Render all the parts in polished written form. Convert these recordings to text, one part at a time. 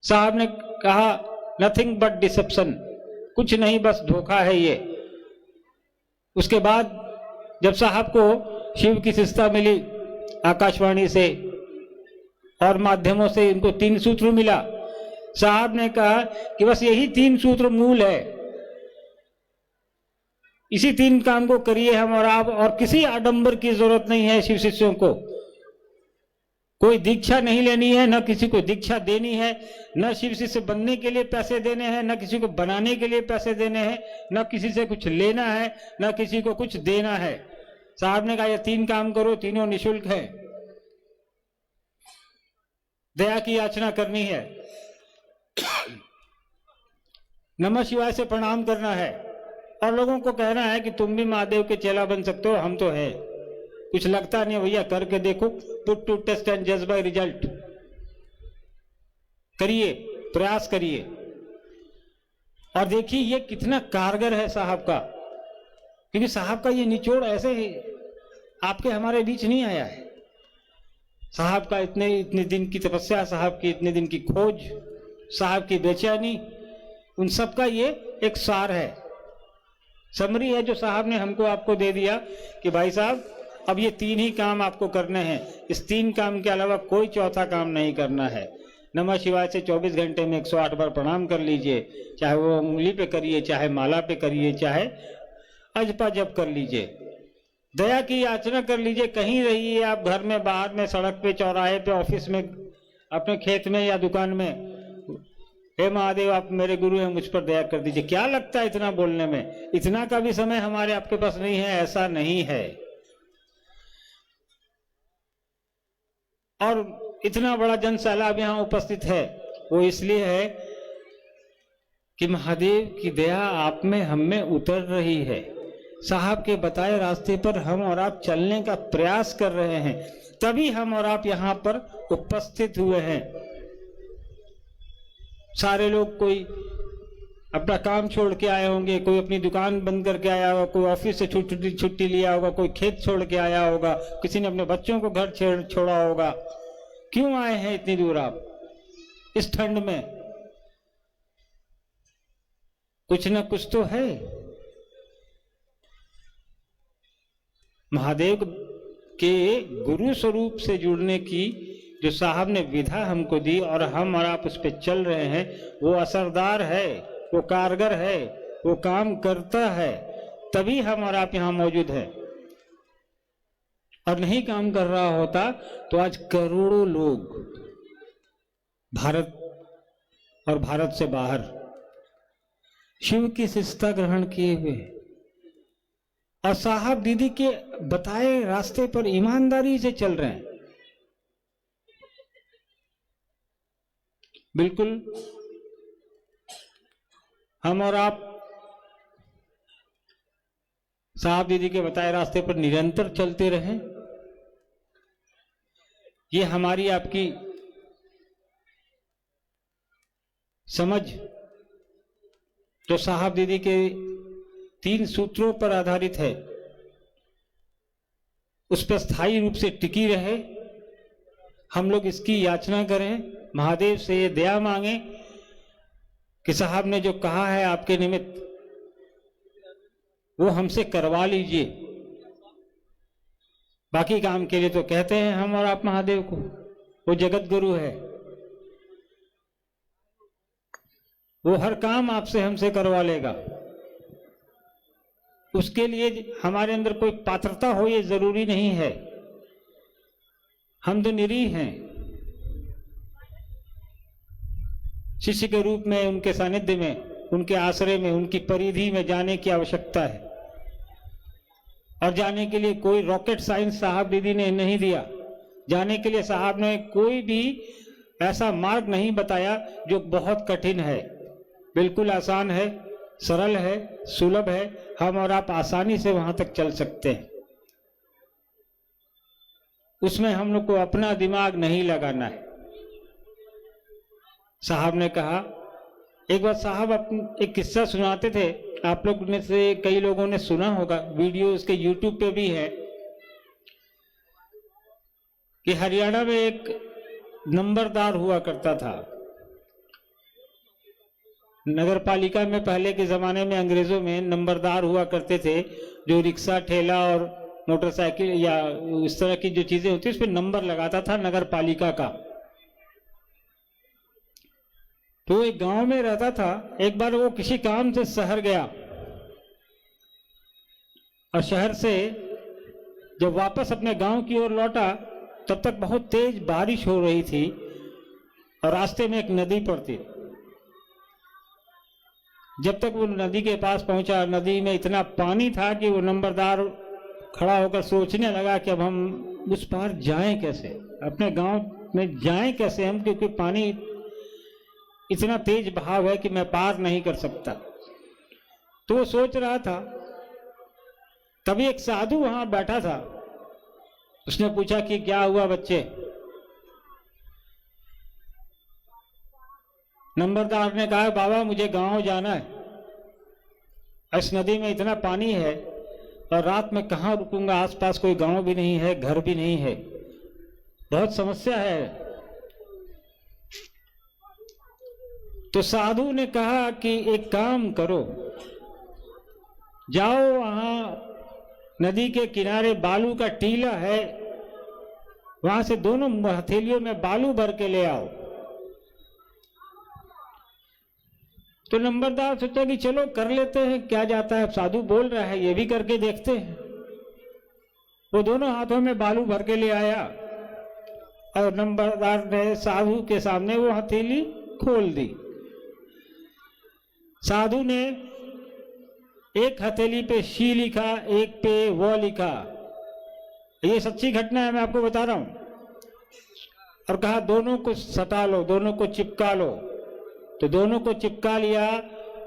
साहब ने कहा नथिंग बट डिसेप्शन, कुछ नहीं बस धोखा है ये। उसके बाद जब साहब को शिव की शिष्टता मिली आकाशवाणी से और माध्यमों से, इनको 3 सूत्र मिला। साहब ने कहा कि बस यही 3 सूत्र मूल है, इसी 3 काम को करिए हम और आप, और किसी आडंबर की जरूरत नहीं है शिव शिष्यों को। कोई दीक्षा नहीं लेनी है, न किसी को दीक्षा देनी है, न शिव शिष्य बनने के लिए पैसे देने हैं, न किसी को बनाने के लिए पैसे देने हैं, न किसी से कुछ लेना है, न किसी को कुछ देना है। साहब ने कहा ये 3 काम करो, तीनों निःशुल्क है। दया की याचना करनी है, नमः शिवाय से प्रणाम करना है, और लोगों को कहना है कि तुम भी महादेव के चेला बन सकते हो, हम तो है। कुछ लगता नहीं भैया, करके देखो, पुट टू टेस्ट एंड जज बाय रिजल्ट। करिए, प्रयास करिए और देखिए ये कितना कारगर है साहब का, क्योंकि साहब का ये निचोड़ ऐसे ही आपके हमारे बीच नहीं आया है। साहब का इतने दिन की तपस्या, साहब की इतने दिन की खोज, साहब की बेचैनी, उन सब का ये एक सार है, समरी है जो साहब ने हमको आपको दे दिया कि भाई साहब अब ये 3 ही काम आपको करने हैं, इस 3 काम के अलावा कोई चौथा काम नहीं करना है। नमः शिवाय से 24 घंटे में 108 बार प्रणाम कर लीजिए, चाहे वो उंगली पे करिए, चाहे माला पे करिए, चाहे अजपा जप कर लीजिए। दया की याचना कर लीजिए, कहीं रहिए आप, घर में, बाहर में, सड़क पे, चौराहे पे, ऑफिस में, अपने खेत में या दुकान में, हे महादेव आप मेरे गुरु हैं, मुझ पर दया कर दीजिए। क्या लगता है इतना बोलने में? इतना का भी समय हमारे आपके पास नहीं है, ऐसा नहीं है। और इतना बड़ा जन सैलाब यहाँ उपस्थित है, वो इसलिए है कि महादेव की दया आप में, हम में उतर रही है। साहब के बताए रास्ते पर हम और आप चलने का प्रयास कर रहे हैं, तभी हम और आप यहाँ पर उपस्थित हुए हैं। सारे लोग कोई अपना काम छोड़ के आए होंगे, कोई अपनी दुकान बंद करके आया होगा, कोई ऑफिस से छुट्टी लिया होगा, कोई खेत छोड़ के आया होगा, किसी ने अपने बच्चों को घर छोड़ा होगा। क्यों आए हैं इतनी दूर आप इस ठंड में? कुछ न कुछ तो है। महादेव के गुरु स्वरूप से जुड़ने की जो साहब ने विधा हमको दी और हम और आप उस पर चल रहे हैं, वो असरदार है, वो कारगर है, वो काम करता है, तभी हम और आप यहां मौजूद हैं। और नहीं काम कर रहा होता तो आज करोड़ों लोग भारत और भारत से बाहर शिव की शिष्टता ग्रहण किए हुए और साहब दीदी के बताए रास्ते पर ईमानदारी से चल रहे हैं। बिल्कुल हम और आप साहब दीदी के बताए रास्ते पर निरंतर चलते रहें, ये हमारी आपकी समझ जो साहब दीदी के 3 सूत्रों पर आधारित है, उस पर स्थायी रूप से टिकी रहे। हम लोग इसकी याचना करें, महादेव से ये दया मांगे कि साहब ने जो कहा है आपके निमित्त वो हमसे करवा लीजिए। बाकी काम के लिए तो कहते हैं हम और आप महादेव को, वो जगत गुरु है, वो हर काम आपसे हमसे करवा लेगा। उसके लिए हमारे अंदर कोई पात्रता हो ये जरूरी नहीं है, हम तो निरीह हैं। शिष्य के रूप में, उनके सानिध्य में, उनके आश्रय में, उनकी परिधि में जाने की आवश्यकता है। और जाने के लिए कोई रॉकेट साइंस साहब दीदी ने नहीं दिया, जाने के लिए साहब ने कोई भी ऐसा मार्ग नहीं बताया जो बहुत कठिन है। बिल्कुल आसान है, सरल है, सुलभ है, हम और आप आसानी से वहां तक चल सकते हैं। उसमें हम लोग को अपना दिमाग नहीं लगाना है। साहब ने कहा, एक बार साहब एक किस्सा सुनाते थे, आप लोग में से कई लोगों ने सुना होगा, वीडियो उसके यूट्यूब पे भी है, कि हरियाणा में एक नंबरदार हुआ करता था। नगर पालिका में पहले के ज़माने में अंग्रेज़ों में नंबरदार हुआ करते थे, जो रिक्शा, ठेला और मोटरसाइकिल या इस तरह की जो चीज़ें होती उस पर नंबर लगाता था नगर पालिका का। तो एक गांव में रहता था। एक बार वो किसी काम से शहर गया और शहर से जब वापस अपने गांव की ओर लौटा तब तक बहुत तेज बारिश हो रही थी और रास्ते में एक नदी पड़ती। जब तक वो नदी के पास पहुंचा, नदी में इतना पानी था कि वो नंबरदार खड़ा होकर सोचने लगा कि अब हम उस पार जाएं कैसे, अपने गांव में जाएं कैसे हम, क्योंकि पानी इतना तेज बहाव है कि मैं पार नहीं कर सकता। तो वो सोच रहा था, तभी एक साधु वहां बैठा था। उसने पूछा कि क्या हुआ बच्चे? नंबरदार ने कहा, बाबा मुझे गांव जाना है, इस नदी में इतना पानी है और रात में कहाँ रुकूंगा, आसपास कोई गांव भी नहीं है, घर भी नहीं है, बहुत समस्या है। तो साधु ने कहा कि एक काम करो, जाओ वहां नदी के किनारे बालू का टीला है, वहां से दोनों हथेलियों में बालू भर के ले आओ। तो नंबरदार सोचा कि चलो कर लेते हैं, क्या जाता है, साधु बोल रहा है, ये भी करके देखते हैं। वो दोनों हाथों में बालू भर के ले आया और नंबरदार ने साधु के सामने वो हथेली खोल दी। साधु ने एक हथेली पे शी लिखा, एक पे वो लिखा। ये सच्ची घटना है, मैं आपको बता रहा हूं। और कहा दोनों को सटा लो, दोनों को चिपका लो। तो दोनों को चिपका लिया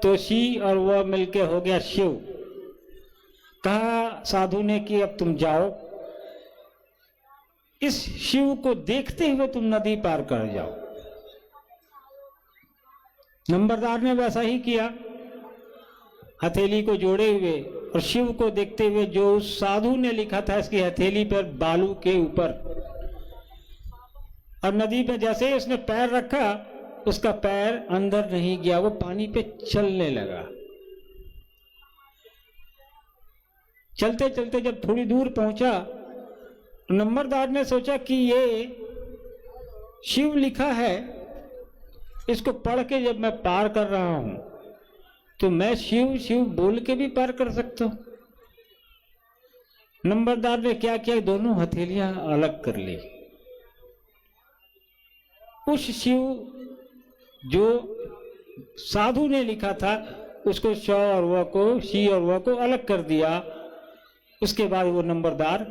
तो शी और वो मिलके हो गया शिव। कहा साधु ने कि अब तुम जाओ, इस शिव को देखते हुए तुम नदी पार कर जाओ। नंबरदार ने वैसा ही किया, हथेली को जोड़े हुए और शिव को देखते हुए, जो उस साधु ने लिखा था इसकी हथेली पर बालू के ऊपर। और नदी में जैसे ही उसने पैर रखा, उसका पैर अंदर नहीं गया, वो पानी पे चलने लगा। चलते चलते जब थोड़ी दूर पहुंचा, नंबरदार ने सोचा कि ये शिव लिखा है, इसको पढ़ के जब मैं पार कर रहा हूं तो मैं शिव शिव बोल के भी पार कर सकता हूं। नंबरदार ने क्या किया, दोनों हथेलियां अलग कर ली। उस शिव जो साधु ने लिखा था उसको श और व को, शी और व को अलग कर दिया। उसके बाद वो नंबरदार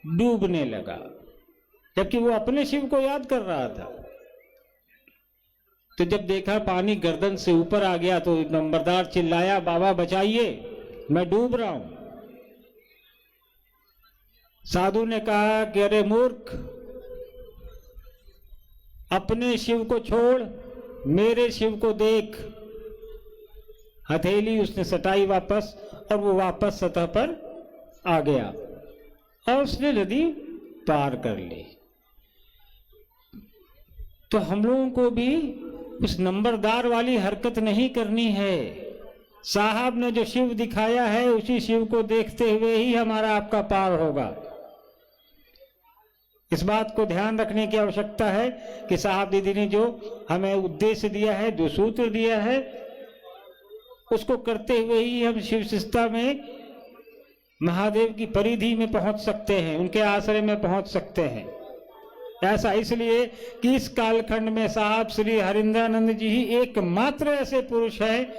डूबने लगा, जबकि वो अपने शिव को याद कर रहा था। तो जब देखा पानी गर्दन से ऊपर आ गया तो नंबरदार चिल्लाया, बाबा बचाइए, मैं डूब रहा हूं। साधु ने कहा कि अरे मूर्ख, अपने शिव को छोड़, मेरे शिव को देख। हथेली उसने सटाई वापस और वो वापस सतह पर आ गया और उसने नदी पार कर ली। तो हम लोगों को भी उस नंबरदार वाली हरकत नहीं करनी है। साहब ने जो शिव दिखाया है उसी शिव को देखते हुए ही हमारा आपका पार होगा। इस बात को ध्यान रखने की आवश्यकता है कि साहब दीदी ने जो हमें उद्देश्य दिया है, जो सूत्र दिया है, उसको करते हुए ही हम शिव शिष्टता में महादेव की परिधि में पहुंच सकते हैं, उनके आश्रय में पहुंच सकते हैं। ऐसा इसलिए कि इस कालखंड में साहब श्री हरिंद्रानंद जी ही एकमात्र ऐसे पुरुष हैं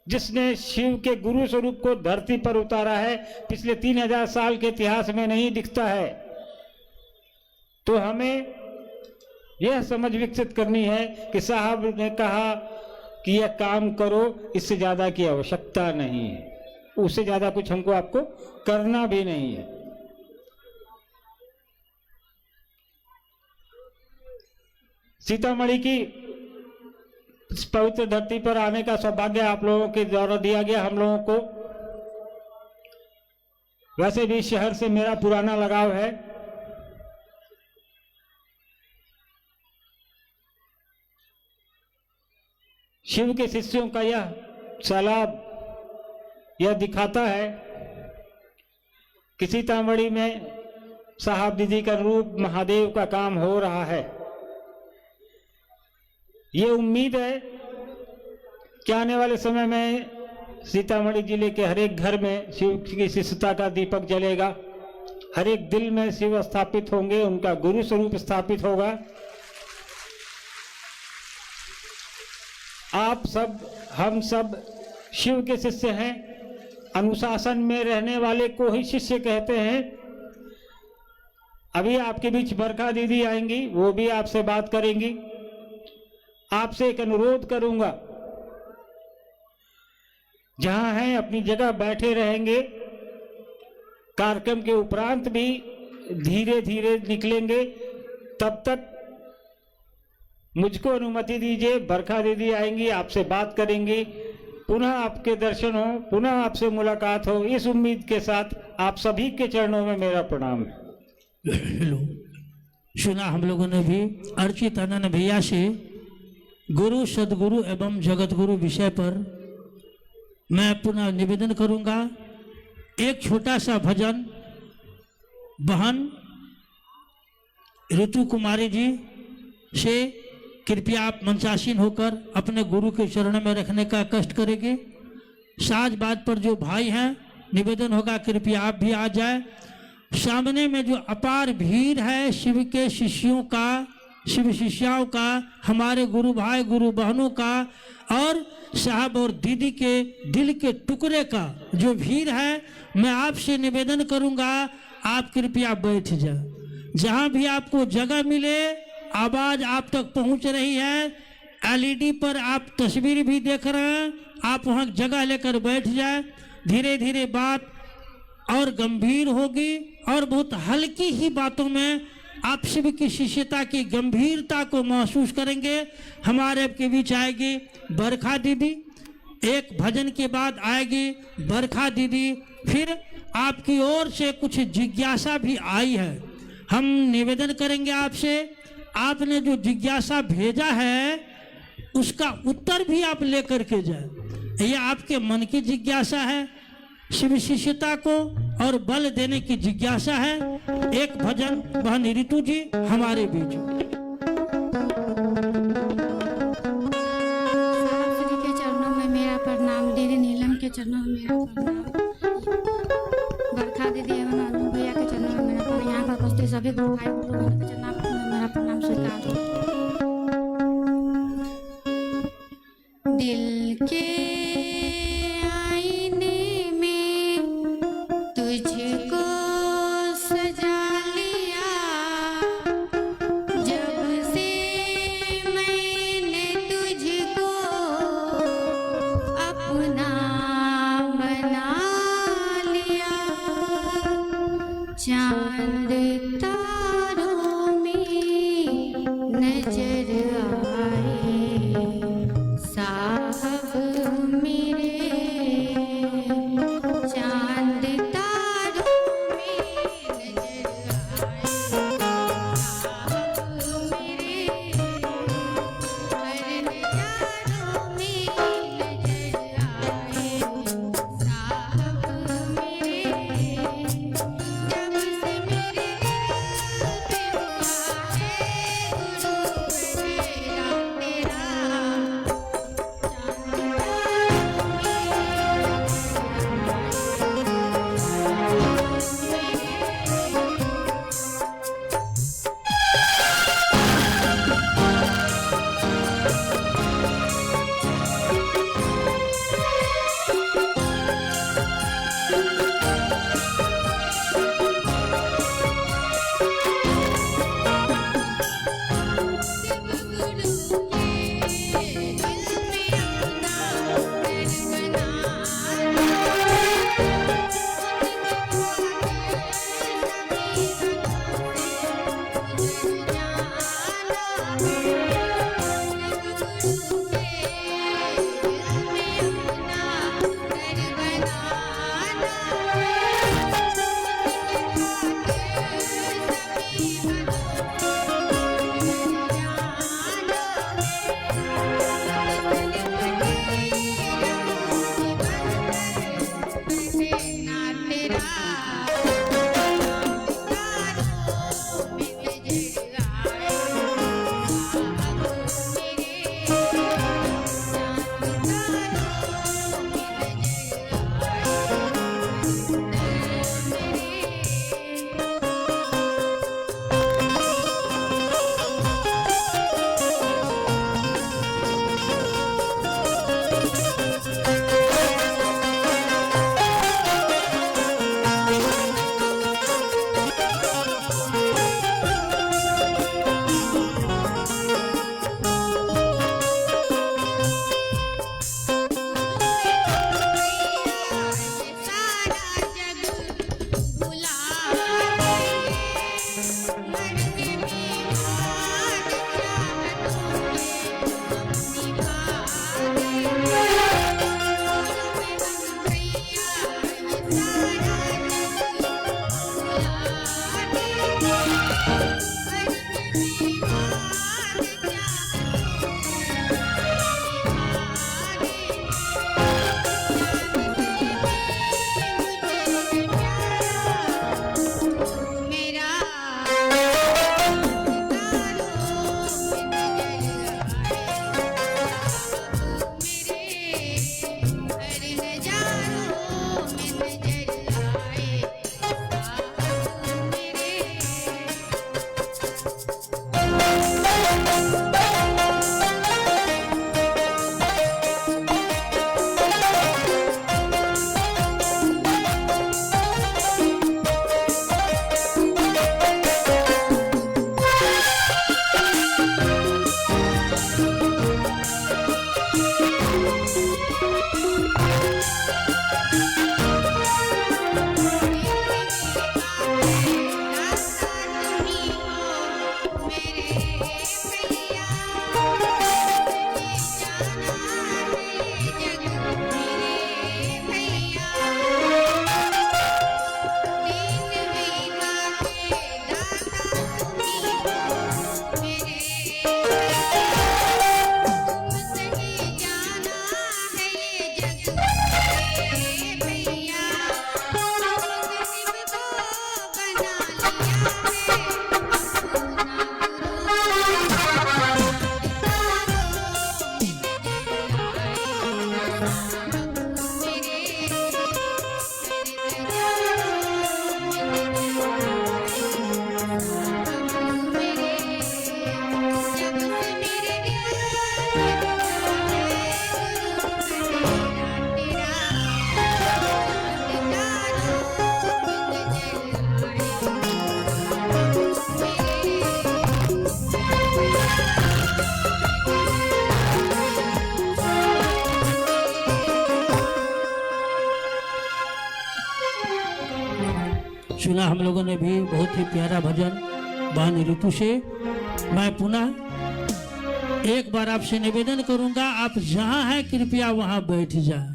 जिसने शिव के गुरु स्वरूप को धरती पर उतारा है। पिछले 3000 साल के इतिहास में नहीं दिखता है। तो हमें यह समझ विकसित करनी है कि साहब ने कहा कि यह काम करो, इससे ज्यादा की आवश्यकता नहीं है, उससे ज्यादा कुछ हमको आपको करना भी नहीं है। सीतामढ़ी की इस पवित्र धरती पर आने का सौभाग्य आप लोगों के द्वारा दिया गया हम लोगों को। वैसे भी शहर से मेरा पुराना लगाव है। शिव के शिष्यों का यह सलाब यह दिखाता है कि सीतामढ़ी में साहब दीदी का रूप महादेव का काम हो रहा है। ये उम्मीद है कि आने वाले समय में सीतामढ़ी जिले के हर एक घर में शिव की शिष्यता का दीपक जलेगा, हर एक दिल में शिव स्थापित होंगे, उनका गुरु स्वरूप स्थापित होगा। आप सब, हम सब शिव के शिष्य हैं। अनुशासन में रहने वाले को ही शिष्य कहते हैं। अभी आपके बीच बरखा दीदी आएंगी, वो भी आपसे बात करेंगी। आपसे एक अनुरोध करूंगा, जहां हैं अपनी जगह बैठे रहेंगे। कार्यक्रम के उपरांत भी धीरे धीरे निकलेंगे। तब तक मुझको अनुमति दीजिए, बरखा दीदी आएंगी, आपसे बात करेंगी, पुनः आपके दर्शन हो, पुनः आपसे मुलाकात हो, इस उम्मीद के साथ आप सभी के चरणों में मेरा प्रणाम है। सुना हम लोगों ने भी अर्चित आनंद भैया से गुरु, सदगुरु एवं जगत गुरु विषय पर मैं पुनः निवेदन करूंगा। एक छोटा सा भजन बहन ऋतु कुमारी जी से कृपया आप मंचासीन होकर अपने गुरु के चरणों में रखने का कष्ट करेंगे। साज बात पर जो भाई हैं, निवेदन होगा कृपया आप भी आ जाए। सामने में जो अपार भीड़ है शिव के शिष्यों का, शिव शिष्याओं का, हमारे गुरु भाई गुरु बहनों का और साहब और दीदी के दिल के टुकड़े का जो भीड़ है, मैं आपसे निवेदन करूंगा आप कृपया बैठ जाए। जहां भी आपको जगह मिले, आवाज आप तक पहुंच रही है, एलईडी पर आप तस्वीर भी देख रहे हैं, आप वहां जगह लेकर बैठ जाए। धीरे धीरे बात और गंभीर होगी और बहुत हल्की ही बातों में आप शिव की शिष्यता की गंभीरता को महसूस करेंगे। हमारे के बीच आएगी बरखा दीदी, एक भजन के बाद आएगी बरखा दीदी। फिर आपकी ओर से कुछ जिज्ञासा भी आई है, हम निवेदन करेंगे आपसे, आपने जो जिज्ञासा भेजा है उसका उत्तर भी आप लेकर के जाए। ये आपके मन की जिज्ञासा है, शिव शिष्यता को और बल देने की जिज्ञासा है। एक भजन बहन ऋतु जी हमारे बीच। श्री के चरणों में मेरा प्रणाम, दीदी नीलम के चरणों में मेरा प्रणाम, बरखा दीदी एवं आनंद भैया के चरणों में मेरा प्रणाम, यहाँ पर उपस्थित सभी गुरु भाई गुरु बहनों के चरणों में मेरा प्रणाम स्वीकार हो। दिल के आईने में तुझको सजा लिया, जब से मैंने तुझको अपना बना लिया। चांद तारों में नजर आए साहब मेरे, चांद तारों में नजर आए साहब मेरे, हर नजारों में नजर आए साहब मेरे। जब से मेरे दिल पे हुआ है गुरु मेरा तेरा, सुना हम लोगों ने भी, बहुत ही प्यारा भजन बहन ऋतु से। मैं पुनः एक बार आपसे निवेदन करूंगा, आप जहां हैं कृपया वहां बैठ जाएं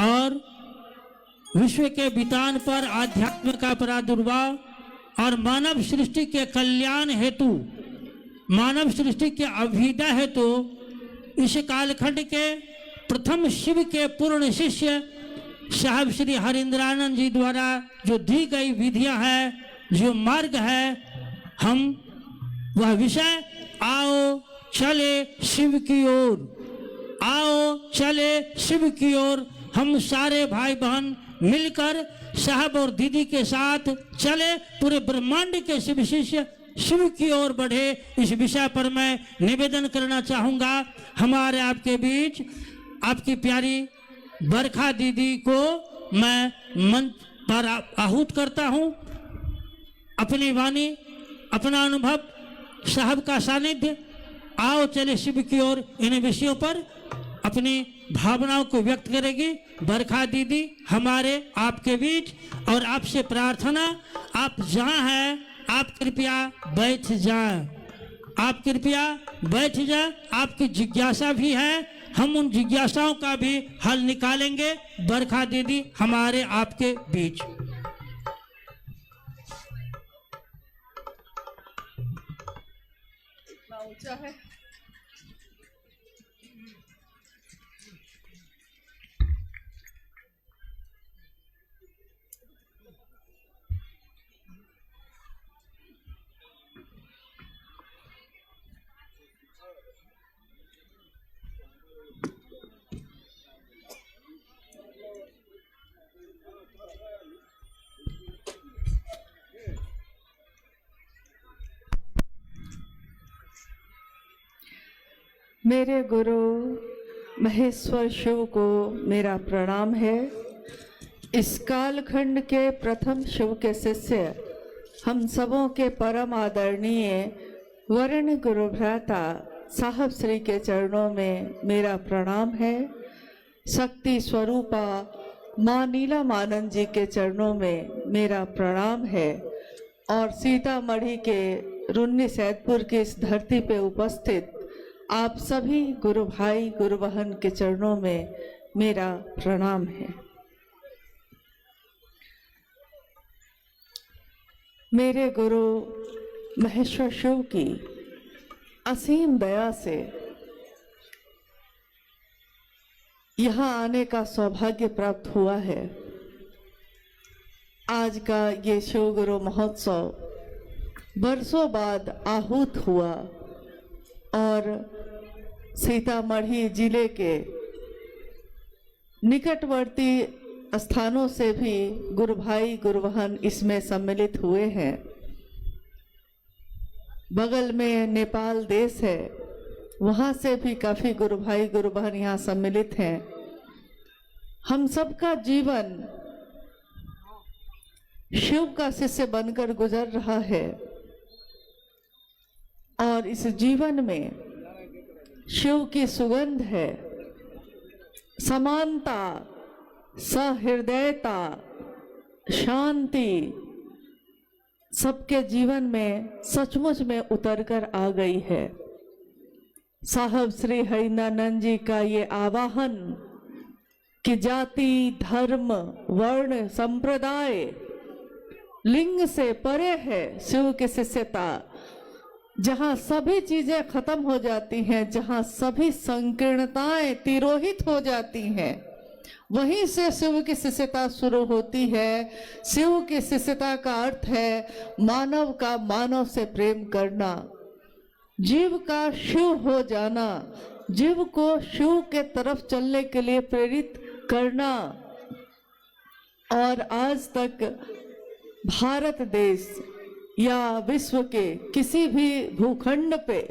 और विश्व के वितान पर आध्यात्म का प्रादुर्भाव और मानव सृष्टि के कल्याण हेतु, मानव सृष्टि के अभ्युदय हेतु इस कालखंड के प्रथम शिव के पूर्ण शिष्य साहब श्री हरिंद्रानंद जी द्वारा जो दी गई विधियां हैं, जो मार्ग है, हम वह विषय आओ चले शिव की ओर, आओ चले शिव की ओर, हम सारे भाई बहन मिलकर साहब और दीदी के साथ चले, पूरे ब्रह्मांड के शिव शिष्य शिव की ओर बढ़े। इस विषय पर मैं निवेदन करना चाहूंगा। हमारे आपके बीच आपकी प्यारी बरखा दीदी को मैं मंच पर आहूत करता हूं। अपनी वाणी, अपना अनुभव, साहब का सानिध्य, आओ चले शिव की ओर, इन विषयों पर अपनी भावनाओं को व्यक्त करेगी बरखा दीदी हमारे आपके बीच। और आपसे प्रार्थना, आप जहां हैं आप कृपया बैठ जाएं, आप कृपया बैठ जाएं। आपकी जिज्ञासा भी है, हम उन जिज्ञासाओं का भी हल निकालेंगे। बरखा दीदी हमारे आपके बीच। ऊंचा है। मेरे गुरु महेश्वर शिव को मेरा प्रणाम है। इस कालखंड के प्रथम शिव के शिष्य, हम सबों के परम आदरणीय वर्ण गुरु भ्राता साहब श्री के चरणों में मेरा प्रणाम है। शक्ति स्वरूपा माँ नीलामानंद जी के चरणों में मेरा प्रणाम है। और सीतामढ़ी के रुन्नी सैदपुर की इस धरती पे उपस्थित आप सभी गुरु भाई गुरु बहन के चरणों में मेरा प्रणाम है। मेरे गुरु महेश्वर शिव की असीम दया से यहाँ आने का सौभाग्य प्राप्त हुआ है। आज का ये शिव गुरु महोत्सव बरसों बाद आहूत हुआ और सीतामढ़ी जिले के निकटवर्ती स्थानों से भी गुरु भाई गुरु बहन इसमें सम्मिलित हुए हैं। बगल में नेपाल देश है, वहाँ से भी काफ़ी गुरु भाई गुरु बहन यहाँ सम्मिलित हैं। हम सबका जीवन शिव का शिष्य बनकर गुजर रहा है और इस जीवन में शिव की सुगंध है। समानता, सहृदयता, शांति सबके जीवन में सचमुच में उतरकर आ गई है। साहब श्री हरिंद्रानंद जी का ये आवाहन कि जाति, धर्म, वर्ण, संप्रदाय, लिंग से परे है शिव की शिष्यता। जहाँ सभी चीजें खत्म हो जाती हैं, जहाँ सभी संकीर्णताएं तिरोहित हो जाती हैं, वहीं से शिव की शिष्यता शुरू होती है। शिव की शिष्यता का अर्थ है मानव का मानव से प्रेम करना, जीव का शिव हो जाना, जीव को शिव के तरफ चलने के लिए प्रेरित करना। और आज तक भारत देश या विश्व के किसी भी भूखंड पे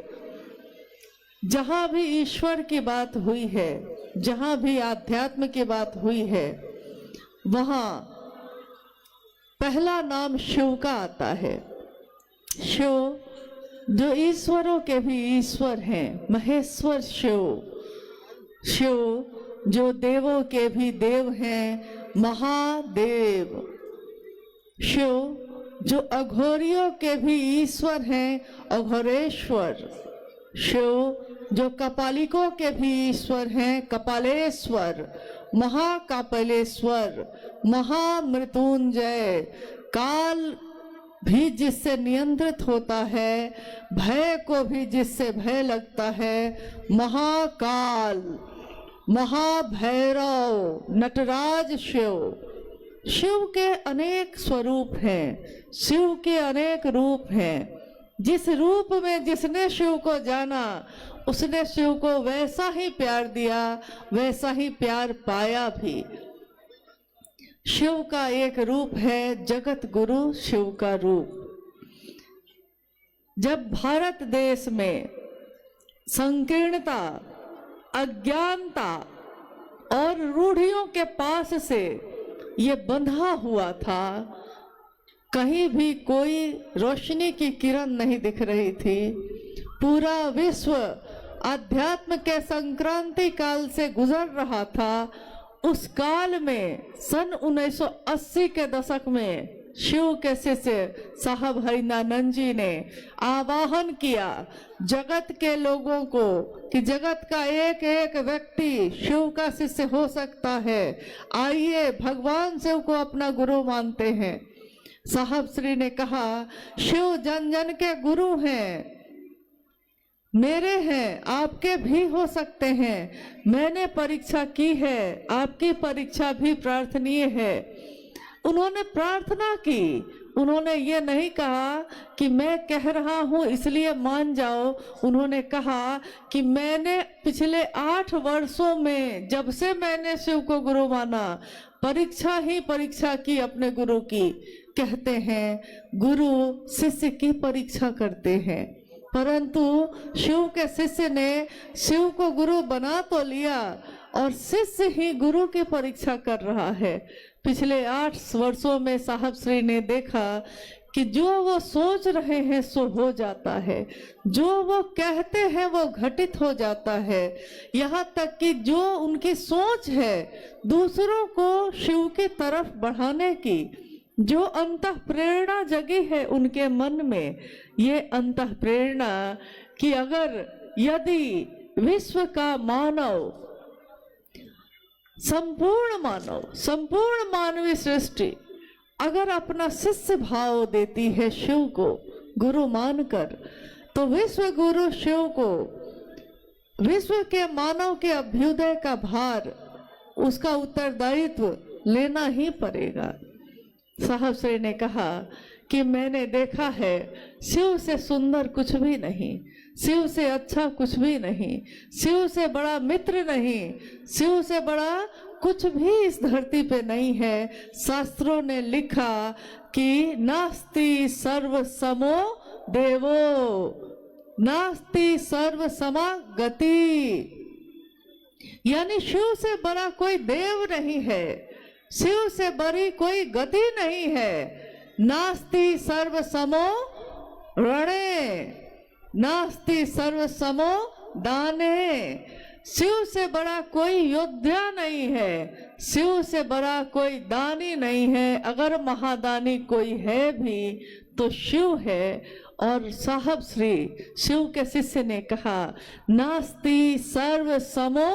जहाँ भी ईश्वर की बात हुई है, जहाँ भी आध्यात्म की बात हुई है, वहाँ पहला नाम शिव का आता है। शिव जो ईश्वरों के भी ईश्वर हैं, महेश्वर शिव। शिव जो देवों के भी देव हैं, महादेव। शिव जो अघोरियों के भी ईश्वर हैं, अघोरेश्वर। शिव जो कपालिकों के भी ईश्वर हैं, कपालेश्वर, महाकापालेश्वर, महामृत्युंजय। काल भी जिससे नियंत्रित होता है, भय को भी जिससे भय लगता है, महाकाल, महाभैरव, नटराज शिव। शिव के अनेक स्वरूप हैं, शिव के अनेक रूप हैं। जिस रूप में जिसने शिव को जाना, उसने शिव को वैसा ही प्यार दिया, वैसा ही प्यार पाया भी। शिव का एक रूप है जगत गुरु, शिव का रूप। जब भारत देश में संकीर्णता, अज्ञानता और रूढ़ियों के पास से ये बंधा हुआ था, कहीं भी कोई रोशनी की किरण नहीं दिख रही थी। पूरा विश्व अध्यात्म के संक्रांति काल से गुजर रहा था। उस काल में सन 1980 के दशक में शिव के शिष्य साहब हरिनानंद जी ने आवाहन किया जगत के लोगों को कि जगत का एक एक व्यक्ति शिव का शिष्य हो सकता है, आइए भगवान शिव को अपना गुरु मानते हैं। साहब श्री ने कहा, शिव जन जन के गुरु हैं, मेरे हैं, आपके भी हो सकते हैं। मैंने परीक्षा की है, आपकी परीक्षा भी प्रार्थनीय है। उन्होंने प्रार्थना की, उन्होंने ये नहीं कहा कि मैं कह रहा हूँ इसलिए मान जाओ। उन्होंने कहा कि मैंने पिछले 8 वर्षों में, जब से मैंने शिव को गुरु माना, परीक्षा ही परीक्षा की अपने गुरु की। कहते हैं गुरु शिष्य की परीक्षा करते हैं, परंतु शिव के शिष्य ने शिव को गुरु बना तो लिया और शिष्य ही गुरु की परीक्षा कर रहा है। पिछले 8 वर्षों में साहब श्री ने देखा कि जो वो सोच रहे हैं सो हो जाता है, जो वो कहते हैं वो घटित हो जाता है। यहाँ तक कि जो उनकी सोच है दूसरों को शिव की तरफ बढ़ाने की, जो अंतः प्रेरणा जगी है उनके मन में, ये अंतः प्रेरणा कि अगर यदि विश्व का मानव, संपूर्ण मानवीय सृष्टि अगर अपना शिष्य भाव देती है शिव को गुरु मानकर, तो विश्व गुरु शिव को विश्व के मानव के अभ्युदय का भार, उसका उत्तरदायित्व लेना ही पड़ेगा। साहब श्री ने कहा कि मैंने देखा है शिव से सुंदर कुछ भी नहीं, शिव से अच्छा कुछ भी नहीं, शिव से बड़ा मित्र नहीं, शिव से बड़ा कुछ भी इस धरती पे नहीं है। शास्त्रों ने लिखा कि नास्ति सर्व समो देवो, नास्ति सर्व समा गति, यानी शिव से बड़ा कोई देव नहीं है, शिव से बड़ी कोई गति नहीं है। नास्ति सर्व समो रणे, नास्ति सर्व समो दाने, शिव से बड़ा कोई योद्धा नहीं है, शिव से बड़ा कोई दानी नहीं है। अगर महादानी कोई है भी तो शिव है। और साहब श्री शिव के शिष्य ने कहा नास्ति सर्व समो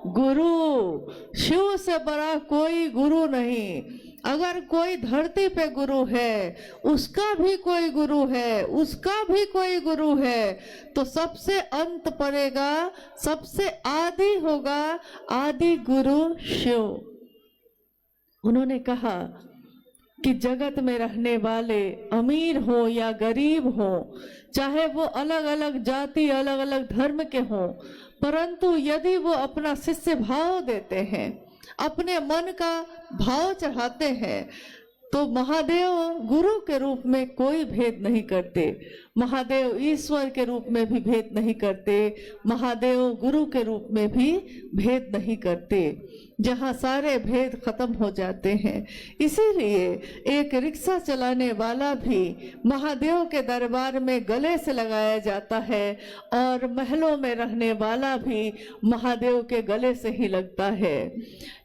गुरु, शिव से बड़ा कोई गुरु नहीं। अगर कोई धरती पे गुरु है, उसका भी कोई गुरु है, उसका भी कोई गुरु है, तो सबसे अंत पड़ेगा, सबसे आदि होगा, आदि गुरु शिव। उन्होंने कहा कि जगत में रहने वाले अमीर हो या गरीब हो, चाहे वो अलग अलग जाति, अलग अलग धर्म के हों, परंतु यदि वो अपना शिष्य भाव देते हैं, अपने मन का भाव चढ़ाते हैं, तो महादेव गुरु के रूप में कोई भेद नहीं करते, महादेव ईश्वर के रूप में भी भेद नहीं करते, महादेव गुरु के रूप में भी भेद नहीं करते, जहाँ सारे भेद खत्म हो जाते हैं। इसीलिए एक रिक्शा चलाने वाला भी महादेव के दरबार में गले से लगाया जाता है और महलों में रहने वाला भी महादेव के गले से ही लगता है।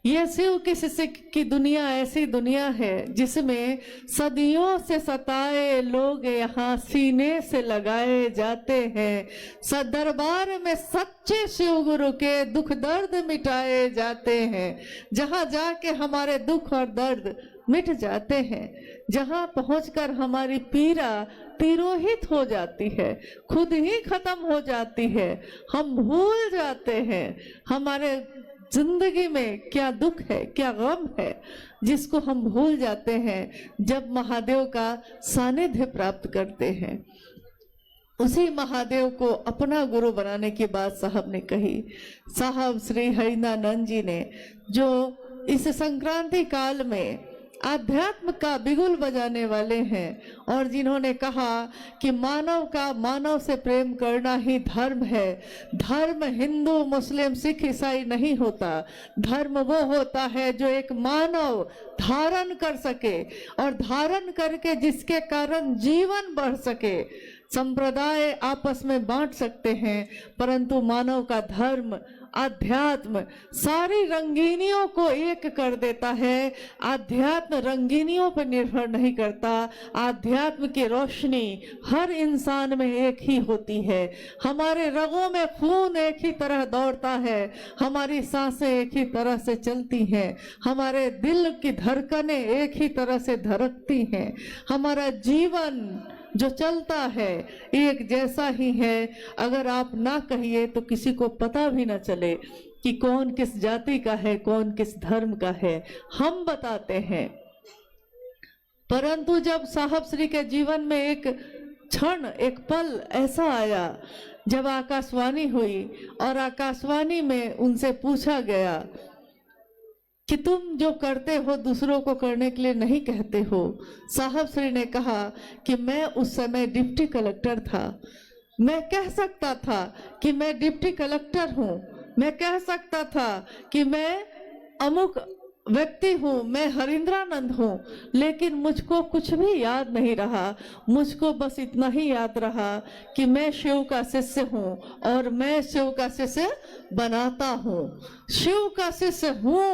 ये शिव की शिष्य की दुनिया ऐसी दुनिया है जिसमें सदियों से सताए लोग यहाँ सीने से लगाए जाते हैं। सदरबार में सच्चे शिव गुरु के दुख दर्द मिटाए जाते हैं। जहाँ जाके हमारे दुख और दर्द मिट जाते हैं, जहाँ पहुंचकर हमारी पीड़ा तिरोहित हो जाती है, खुद ही खत्म हो जाती है। हम भूल जाते हैं हमारे जिंदगी में क्या दुख है, क्या गम है, जिसको हम भूल जाते हैं जब महादेव का सानिध्य प्राप्त करते हैं। उसी महादेव को अपना गुरु बनाने की बात साहब ने कही। साहब श्री हरिनानंद जी ने जो इस संक्रांति काल में आध्यात्म का बिगुल बजाने वाले हैं और जिन्होंने कहा कि मानव का मानव से प्रेम करना ही धर्म है। धर्म हिंदू मुस्लिम सिख ईसाई नहीं होता। धर्म वो होता है जो एक मानव धारण कर सके और धारण करके जिसके कारण जीवन बढ़ सके। संप्रदाय आपस में बांट सकते हैं, परंतु मानव का धर्म आध्यात्म सारी रंगीनियों को एक कर देता है। आध्यात्म रंगीनियों पर निर्भर नहीं करता। आध्यात्म की रोशनी हर इंसान में एक ही होती है। हमारे रगों में खून एक ही तरह दौड़ता है, हमारी सांसें एक ही तरह से चलती हैं, हमारे दिल की धड़कनें एक ही तरह से धड़कती हैं, हमारा जीवन जो चलता है एक जैसा ही है। अगर आप ना कहिए तो किसी को पता भी ना चले कि कौन किस जाति का है, कौन किस धर्म का है, हम बताते हैं। परंतु जब साहब श्री के जीवन में एक क्षण, एक पल ऐसा आया जब आकाशवाणी हुई और आकाशवाणी में उनसे पूछा गया कि तुम जो करते हो दूसरों को करने के लिए नहीं कहते हो। साहब श्री ने कहा कि मैं उस समय डिप्टी कलेक्टर था, मैं कह सकता था कि मैं डिप्टी कलेक्टर हूँ, मैं कह सकता था कि मैं अमुक व्यक्ति हूँ, मैं हरिंद्रानंद हूँ, लेकिन मुझको कुछ भी याद नहीं रहा। मुझको बस इतना ही याद रहा कि मैं शिव का शिष्य हूँ और मैं शिव का शिष्य बनाता हूँ, शिव का शिष्य हूँ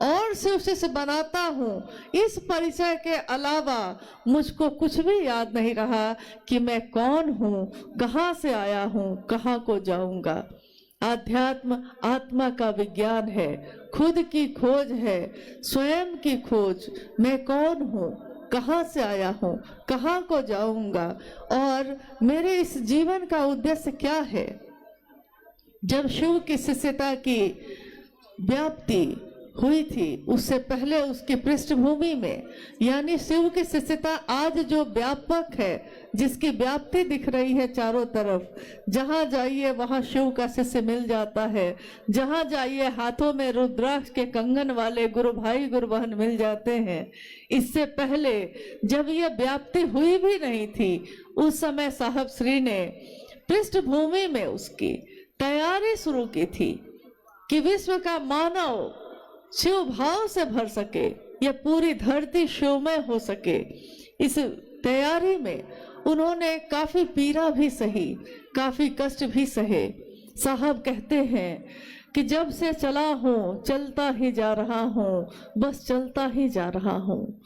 और शिव शिष्य बनाता हूँ। इस परिचय के अलावा मुझको कुछ भी याद नहीं रहा कि मैं कौन हूँ, कहाँ से आया हूँ, कहाँ को जाऊँगा। आध्यात्म आत्मा का विज्ञान है, खुद की खोज है, स्वयं की खोज। मैं कौन हूँ, कहाँ से आया हूँ, कहाँ को जाऊंगा और मेरे इस जीवन का उद्देश्य क्या है। जब शिव की शिष्यता की व्याप्ति हुई थी उससे पहले उसकी पृष्ठभूमि में, यानी शिव की शिष्यता आज जो व्यापक है, जिसकी व्याप्ति दिख रही है चारों तरफ, जहाँ जाइए वहाँ शिव का शिष्य मिल जाता है। जहाँ जाइए हाथों में रुद्राक्ष के कंगन वाले गुरु भाई गुरु बहन मिल जाते हैं। इससे पहले जब ये व्याप्ति हुई भी नहीं थी उस समय साहब श्री ने पृष्ठभूमि में उसकी तैयारी शुरू की थी कि विश्व का मानव शिव भाव से भर सके, यह पूरी धरती शिवमय हो सके। इस तैयारी में उन्होंने काफी पीड़ा भी सही, काफी कष्ट भी सहे। साहब कहते हैं कि जब से चला हूँ चलता ही जा रहा हूँ, बस चलता ही जा रहा हूँ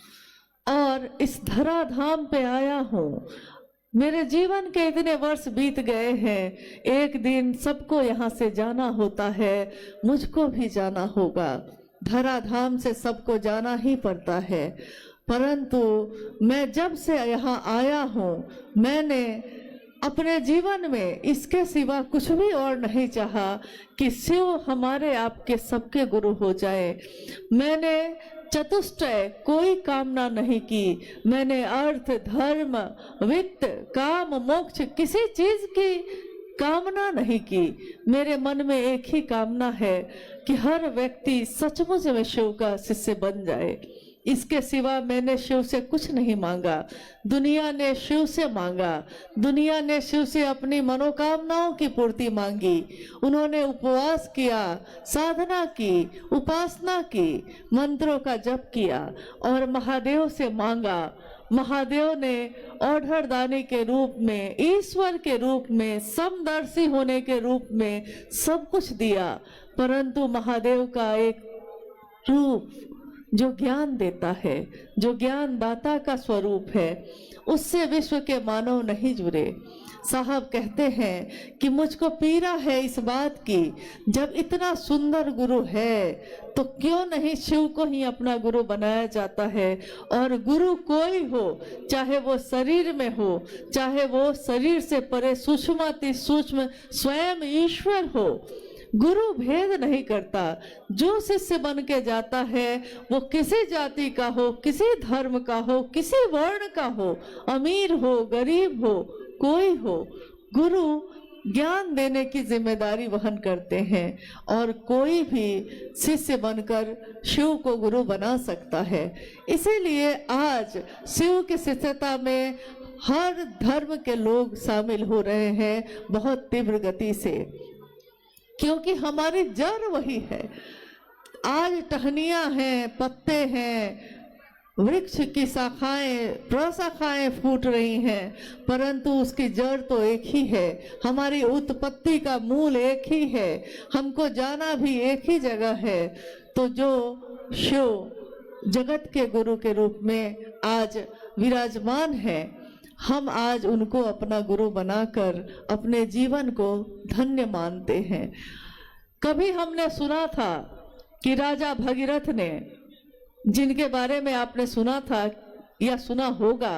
और इस धराधाम पे आया हूँ। मेरे जीवन के इतने वर्ष बीत गए हैं, एक दिन सबको यहाँ से जाना होता है, मुझको भी जाना होगा। धराधाम से सबको जाना ही पड़ता है, परंतु मैं जब से यहाँ आया हूँ मैंने अपने जीवन में इसके सिवा कुछ भी और नहीं चाहा कि शिव हमारे आपके सबके गुरु हो जाए। मैंने चतुष्टय कोई कामना नहीं की। मैंने अर्थ धर्म वित्त काम मोक्ष किसी चीज की कामना नहीं की। मेरे मन में एक ही कामना है कि हर व्यक्ति सचमुच में शिव का शिष्य बन जाए। इसके सिवा मैंने शिव से कुछ नहीं मांगा। दुनिया ने शिव से मांगा, दुनिया ने शिव से अपनी मनोकामनाओं की पूर्ति मांगी। उन्होंने उपवास किया, साधना की, उपासना की, मंत्रों का जप किया और महादेव से मांगा। महादेव ने औढ़रदानी के रूप में, ईश्वर के रूप में, समदर्शी होने के रूप में सब कुछ दिया, परंतु महादेव का एक रूप जो ज्ञान देता है, जो ज्ञानदाता का स्वरूप है, उससे विश्व के मानव नहीं जुड़े। साहब कहते हैं कि मुझको पीड़ा है इस बात की, जब इतना सुंदर गुरु है तो क्यों नहीं शिव को ही अपना गुरु बनाया जाता है। और गुरु कोई हो, चाहे वो शरीर में हो, चाहे वो शरीर से परे सूक्ष्माति सूक्ष्म स्वयं ईश्वर हो, गुरु भेद नहीं करता। जो शिष्य बन के जाता है वो किसी जाति का हो, किसी धर्म का हो, किसी वर्ण का हो, अमीर हो, गरीब हो, कोई हो, गुरु ज्ञान देने की जिम्मेदारी वहन करते हैं और कोई भी शिष्य बनकर शिव को गुरु बना सकता है। इसीलिए आज शिव की शिष्यता में हर धर्म के लोग शामिल हो रहे हैं बहुत तीव्र गति से, क्योंकि हमारी जड़ वही है। आज टहनियाँ हैं, पत्ते हैं, वृक्ष की शाखाएं, प्रशाखाएं फूट रही हैं, परंतु उसकी जड़ तो एक ही है। हमारी उत्पत्ति का मूल एक ही है, हमको जाना भी एक ही जगह है। तो जो शिव जगत के गुरु के रूप में आज विराजमान है, हम आज उनको अपना गुरु बनाकर अपने जीवन को धन्य मानते हैं। कभी हमने सुना था कि राजा भगीरथ ने, जिनके बारे में आपने सुना था या सुना होगा,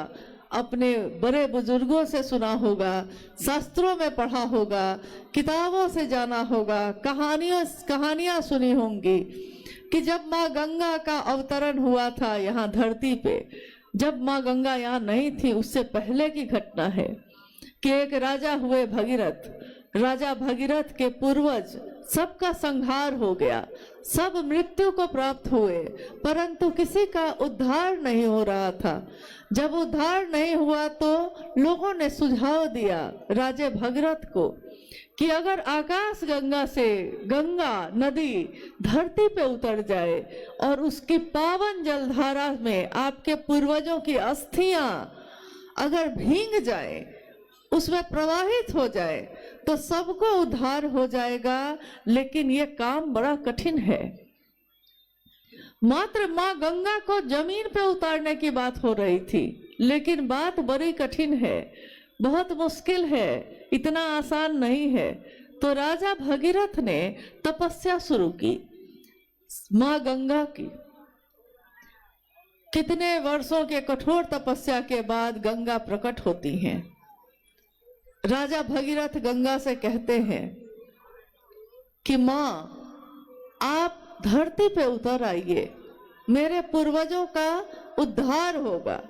अपने बड़े बुजुर्गों से सुना होगा, शास्त्रों में पढ़ा होगा, किताबों से जाना होगा, कहानियां सुनी होंगी कि जब माँ गंगा का अवतरण हुआ था यहाँ धरती पे, जब माँ गंगा यहाँ नहीं थी, उससे पहले की घटना है कि एक राजा हुए भगीरथ। राजा भगीरथ के पूर्वज सबका संहार हो गया, सब मृत्यु को प्राप्त हुए, परंतु किसी का उद्धार नहीं हो रहा था। जब उद्धार नहीं हुआ तो लोगों ने सुझाव दिया राजा भगीरथ को कि अगर आकाश गंगा से गंगा नदी धरती पे उतर जाए और उसकी पावन जलधारा में आपके पूर्वजों की अस्थियां अगर भींग जाए, उसमें प्रवाहित हो जाए, तो सबको उद्धार हो जाएगा। लेकिन ये काम बड़ा कठिन है। मात्र माँ गंगा को जमीन पे उतारने की बात हो रही थी, लेकिन बात बड़ी कठिन है, बहुत मुश्किल है, इतना आसान नहीं है। तो राजा भगीरथ ने तपस्या शुरू की माँ गंगा की। कितने वर्षों के कठोर तपस्या के बाद गंगा प्रकट होती हैं। राजा भगीरथ गंगा से कहते हैं कि माँ, आप धरती पे उतर आइए, मेरे पूर्वजों का उद्धार होगा।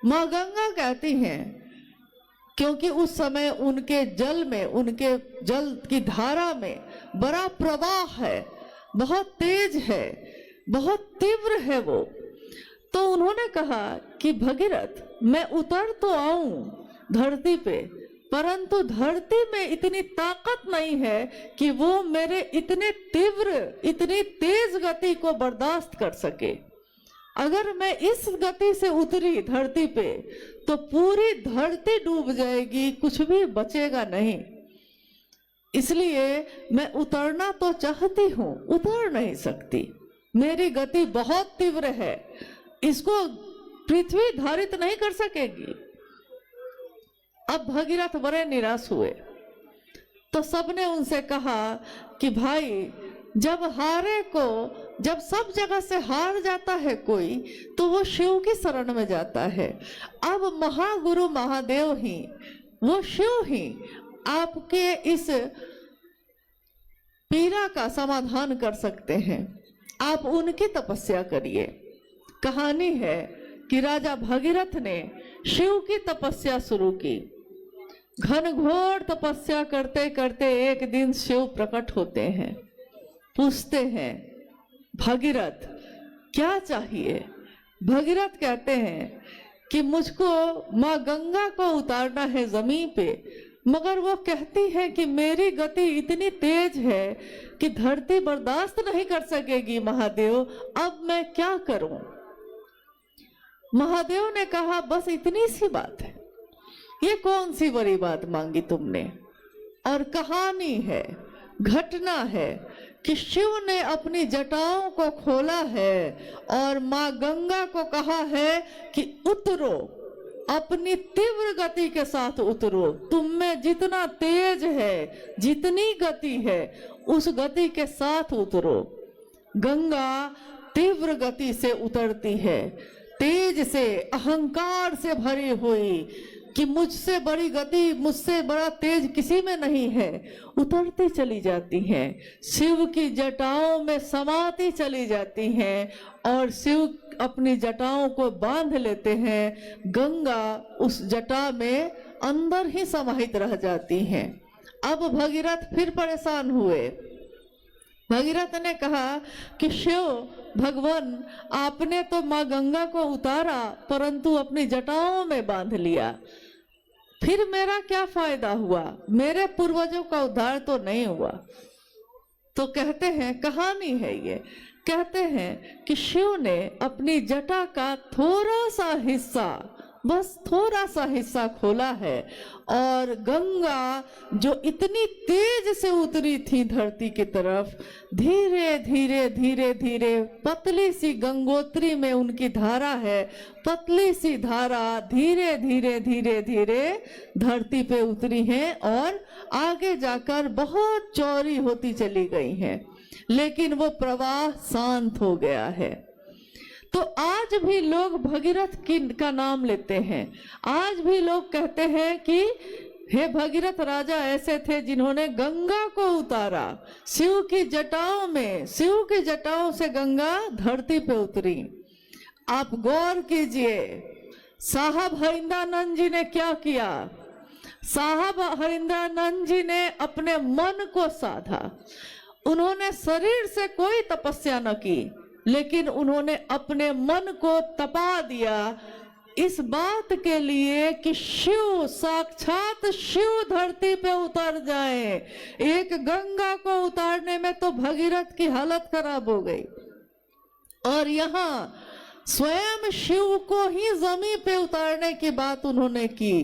माँ गंगा कहती हैं, क्योंकि उस समय उनके जल में, उनके जल की धारा में बड़ा प्रवाह है, बहुत तेज है, बहुत तीव्र है वो। तो उन्होंने कहा कि भगीरथ, मैं उतर तो आऊं धरती पे, परंतु धरती में इतनी ताकत नहीं है कि वो मेरे इतने तीव्र, इतनी तेज गति को बर्दाश्त कर सके। अगर मैं इस गति से उतरी धरती पे तो पूरी धरती डूब जाएगी, कुछ भी बचेगा नहीं। इसलिए मैं उतरना तो चाहती हूँ, उतर नहीं सकती, मेरी गति बहुत तीव्र है, इसको पृथ्वी धारित नहीं कर सकेगी। अब भगीरथ बड़े निराश हुए, तो सबने उनसे कहा कि भाई, जब हारे को, जब सब जगह से हार जाता है कोई, तो वो शिव की शरण में जाता है। अब महागुरु महादेव ही, वो शिव ही आपके इस पीड़ा का समाधान कर सकते हैं, आप उनकी तपस्या करिए। कहानी है कि राजा भगीरथ ने शिव की तपस्या शुरू की। घनघोर तपस्या करते करते एक दिन शिव प्रकट होते हैं, पूछते हैं, भगीरथ क्या चाहिए? भगीरथ कहते हैं कि मुझको माँ गंगा को उतारना है जमीन पे, मगर वो कहती है कि मेरी गति इतनी तेज है कि धरती बर्दाश्त नहीं कर सकेगी महादेव, अब मैं क्या करूं? महादेव ने कहा, बस इतनी सी बात है, ये कौन सी बड़ी बात मांगी तुमने? और कहानी है, घटना है कि शिव ने अपनी जटाओं को खोला है और माँ गंगा को कहा है कि उतरो, अपनी तीव्र गति के साथ उतरो। तुम में जितना तेज है, जितनी गति है, उस गति के साथ उतरो। गंगा तीव्र गति से उतरती है, तेज से, अहंकार से भरी हुई कि मुझसे बड़ी गति, मुझसे बड़ा तेज किसी में नहीं है, उतरती चली जाती हैं, शिव की जटाओं में समाती चली जाती हैं और शिव अपनी जटाओं को बांध लेते हैं। गंगा उस जटा में अंदर ही समाहित रह जाती हैं। अब भगीरथ फिर परेशान हुए। भगीरथ ने कहा कि शिव भगवान, आपने तो माँ गंगा को उतारा परंतु अपनी जटाओं में बांध लिया, फिर मेरा क्या फायदा हुआ? मेरे पूर्वजों का उद्धार तो नहीं हुआ। तो कहते हैं, कहानी है ये, कहते हैं कि शिव ने अपनी जटा का थोड़ा सा हिस्सा, बस थोड़ा सा हिस्सा खोला है और गंगा जो इतनी तेज से उतरी थी धरती की तरफ, धीरे धीरे धीरे धीरे पतली सी गंगोत्री में उनकी धारा है, पतली सी धारा धीरे धीरे धीरे धीरे धरती पे उतरी है और आगे जाकर बहुत चौड़ी होती चली गई है, लेकिन वो प्रवाह शांत हो गया है। तो आज भी लोग भगीरथ का नाम लेते हैं। आज भी लोग कहते हैं कि हे भगीरथ राजा ऐसे थे जिन्होंने गंगा को उतारा शिव की जटाओं में, शिव की जटाओं से गंगा धरती पे उतरी। आप गौर कीजिए, साहब हरिंद्रानंद जी ने क्या किया। साहब हरिंद्रानंद जी ने अपने मन को साधा। उन्होंने शरीर से कोई तपस्या न की, लेकिन उन्होंने अपने मन को तपा दिया इस बात के लिए कि शिव, साक्षात शिव धरती पे उतर जाए। एक गंगा को उतारने में तो भगीरथ की हालत खराब हो गई और यहाँ स्वयं शिव को ही जमीन पे उतारने की बात उन्होंने की।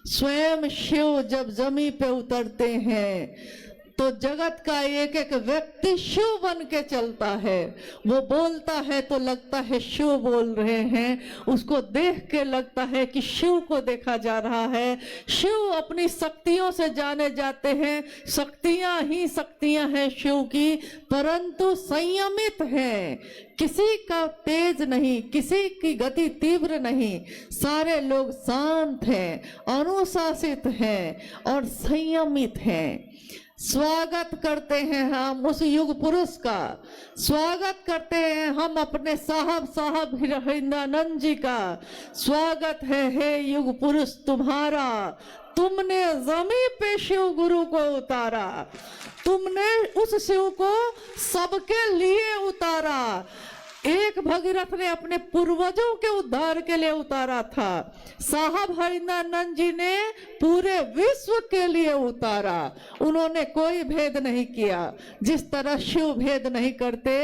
स्वयं शिव जब जमीन पे उतरते हैं तो जगत का एक एक व्यक्ति शिव बन के चलता है। वो बोलता है तो लगता है शिव बोल रहे हैं, उसको देख के लगता है कि शिव को देखा जा रहा है। शिव अपनी शक्तियों से जाने जाते हैं, शक्तियां ही शक्तियां हैं शिव की, परंतु संयमित हैं, किसी का तेज नहीं, किसी की गति तीव्र नहीं, सारे लोग शांत हैं, अनुशासित हैं और संयमित हैं। स्वागत करते हैं हम उस युग पुरुष का, स्वागत करते हैं हम अपने साहब हरिंद्रानंद जी का। स्वागत है हे युग पुरुष तुम्हारा, तुमने जमीन पे शिव गुरु को उतारा, तुमने उस शिव को सबके लिए उतारा। एक भगीरथ ने अपने पूर्वजों के उद्धार के लिए उतारा था, साहब हरिंद्रानंद जी ने पूरे विश्व के लिए उतारा। उन्होंने कोई भेद नहीं किया। जिस तरह शिव भेद नहीं करते,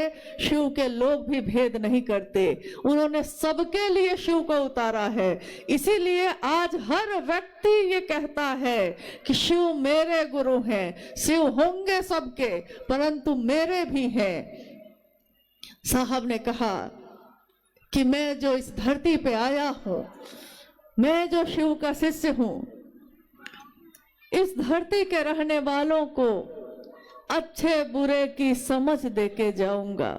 शिव के लोग भी भेद नहीं करते। उन्होंने सबके लिए शिव को उतारा है। इसीलिए आज हर व्यक्ति ये कहता है कि शिव मेरे गुरु हैं। शिव होंगे सबके, परंतु मेरे भी हैं। साहब ने कहा कि मैं जो इस धरती पे आया हूं, मैं जो शिव का शिष्य हूं, इस धरती के रहने वालों को अच्छे बुरे की समझ देके जाऊंगा,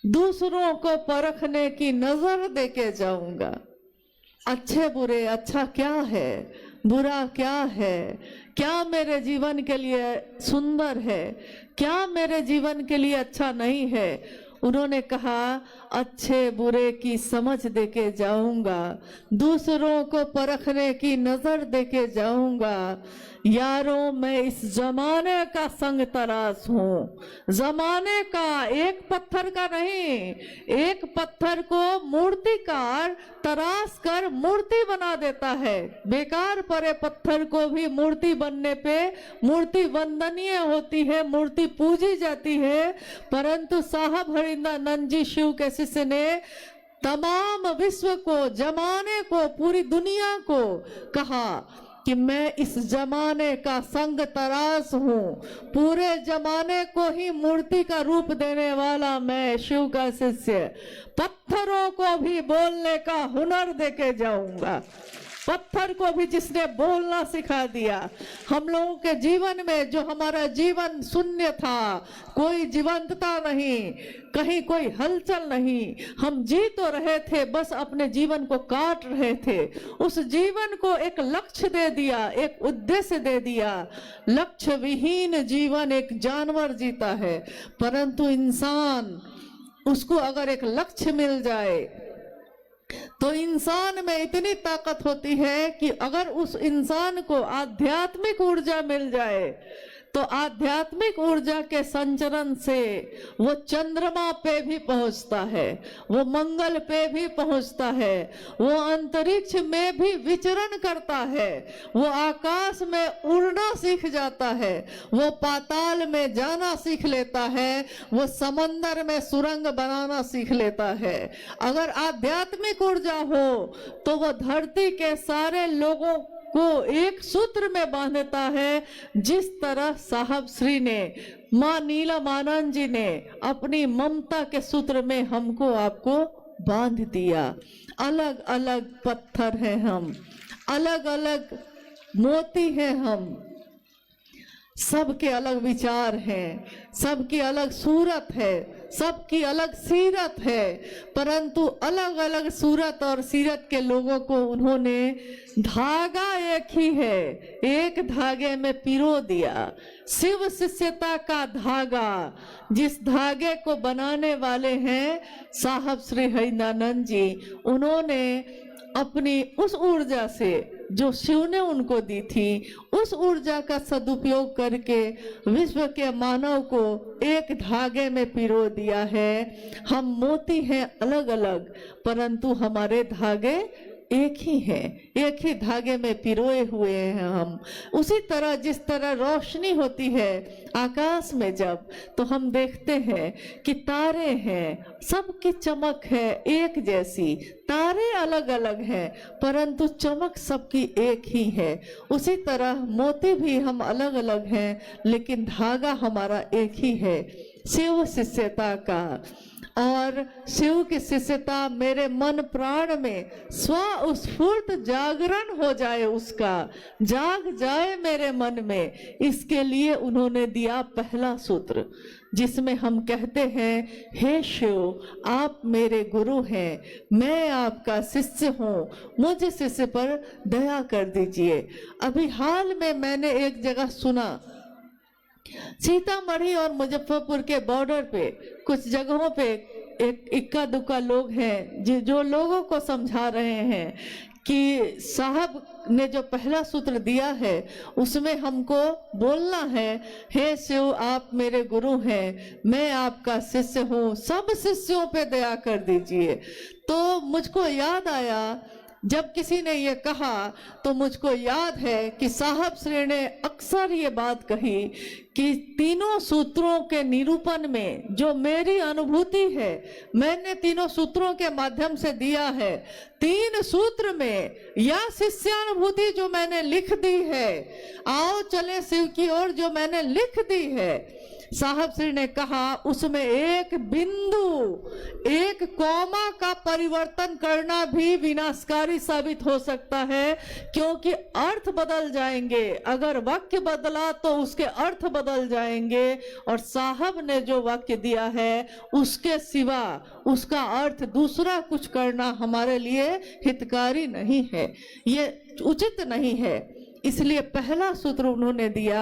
दूसरों को परखने की नजर देके जाऊंगा। अच्छे बुरे, अच्छा क्या है, बुरा क्या है, क्या मेरे जीवन के लिए सुंदर है, क्या मेरे जीवन के लिए अच्छा नहीं है। उन्होंने कहा अच्छे बुरे की समझ देके जाऊंगा, दूसरों को परखने की नजर देके जाऊंगा। यारों मैं इस जमाने का संग तराश हूँ, जमाने का, एक पत्थर का नहीं। एक पत्थर को मूर्तिकार तराश कर मूर्ति बना देता है, बेकार पड़े पत्थर को भी मूर्ति बनने पे मूर्ति वंदनीय होती है, मूर्ति पूजी जाती है। परंतु साहब हरिंद्रानंद जी शिव के शिष्य ने तमाम विश्व को, जमाने को, पूरी दुनिया को कहा कि मैं इस जमाने का संग तरास हूँ, पूरे जमाने को ही मूर्ति का रूप देने वाला मैं शिव का शिष्य, पत्थरों को भी बोलने का हुनर देके जाऊंगा। पत्थर को भी जिसने बोलना सिखा दिया। हम लोगों के जीवन में जो हमारा जीवन शून्य था, कोई जीवंतता नहीं, कहीं कोई हलचल नहीं, हम जी तो रहे थे, बस अपने जीवन को काट रहे थे। उस जीवन को एक लक्ष्य दे दिया, एक उद्देश्य दे दिया। लक्ष्य विहीन जीवन एक जानवर जीता है, परंतु इंसान, उसको अगर एक लक्ष्य मिल जाए तो इंसान में इतनी ताकत होती है कि अगर उस इंसान को आध्यात्मिक ऊर्जा मिल जाए तो आध्यात्मिक ऊर्जा के संचरण से वो चंद्रमा पे भी पहुंचता है, वो मंगल पे भी पहुंचता है, वो अंतरिक्ष में भी विचरण करता है, वो आकाश में उड़ना सीख जाता है, वो पाताल में जाना सीख लेता है, वो समंदर में सुरंग बनाना सीख लेता है। अगर आध्यात्मिक ऊर्जा हो तो वो धरती के सारे लोगों को एक सूत्र में बांधता है, जिस तरह साहब श्री ने, माँ नीलमानंद जी ने अपनी ममता के सूत्र में हमको आपको बांध दिया। अलग अलग पत्थर हैं हम, अलग अलग मोती हैं हम, सबके अलग विचार हैं, सबकी अलग सूरत है, सबकी अलग सीरत है, परंतु अलग अलग सूरत और सीरत के लोगों को उन्होंने धागा एक ही है, एक धागे में पिरो दिया। शिव शिष्यता का धागा, जिस धागे को बनाने वाले हैं साहब श्री हरिनानंद जी, उन्होंने अपनी उस ऊर्जा से जो शिव ने उनको दी थी, उस ऊर्जा का सदुपयोग करके विश्व के मानव को एक धागे में पिरो दिया है। हम मोती हैं अलग अलग, परंतु हमारे धागे एक ही है, एक ही धागे में पिरोए हुए हैं हम। उसी तरह जिस तरह रोशनी होती है आकाश में जब, तो हम देखते हैं कि तारे हैं, सबकी चमक है एक जैसी, तारे अलग अलग हैं परंतु चमक सबकी एक ही है। उसी तरह मोती भी हम अलग अलग हैं लेकिन धागा हमारा एक ही है, शिव शिष्यता का। और शिव की शिष्यता मेरे मन प्राण में स्वस्फूर्त जागरण हो जाए, उसका जाग जाए मेरे मन में, इसके लिए उन्होंने दिया पहला सूत्र, जिसमें हम कहते हैं, हे शिव आप मेरे गुरु हैं, मैं आपका शिष्य हूँ, मुझ शिष्य पर दया कर दीजिए। अभी हाल में मैंने एक जगह सुना, सीतामढ़ी और मुजफ्फरपुर के बॉर्डर पे कुछ जगहों पे एक इक्का दुक्का लोग हैं जो लोगों को समझा रहे हैं कि साहब ने जो पहला सूत्र दिया है उसमें हमको बोलना है, हे शिव आप मेरे गुरु हैं, मैं आपका शिष्य हूँ, सब शिष्यों पे दया कर दीजिए। तो मुझको याद आया, जब किसी ने ये कहा तो मुझको याद है कि साहब श्री ने अक्सर ये बात कही कि तीनों सूत्रों के निरूपण में जो मेरी अनुभूति है, मैंने तीनों सूत्रों के माध्यम से दिया है, तीन सूत्र में या शिष्यानुभूति जो मैंने लिख दी है, आओ चले शिव की ओर जो मैंने लिख दी है, साहब श्री ने कहा उसमें एक बिंदु, एक कॉमा का परिवर्तन करना भी विनाशकारी साबित हो सकता है, क्योंकि अर्थ बदल जाएंगे। अगर वाक्य बदला तो उसके अर्थ बदल जाएंगे, और साहब ने जो वाक्य दिया है उसके सिवा उसका अर्थ दूसरा कुछ करना हमारे लिए हितकारी नहीं है, ये उचित नहीं है। इसलिए पहला सूत्र उन्होंने दिया,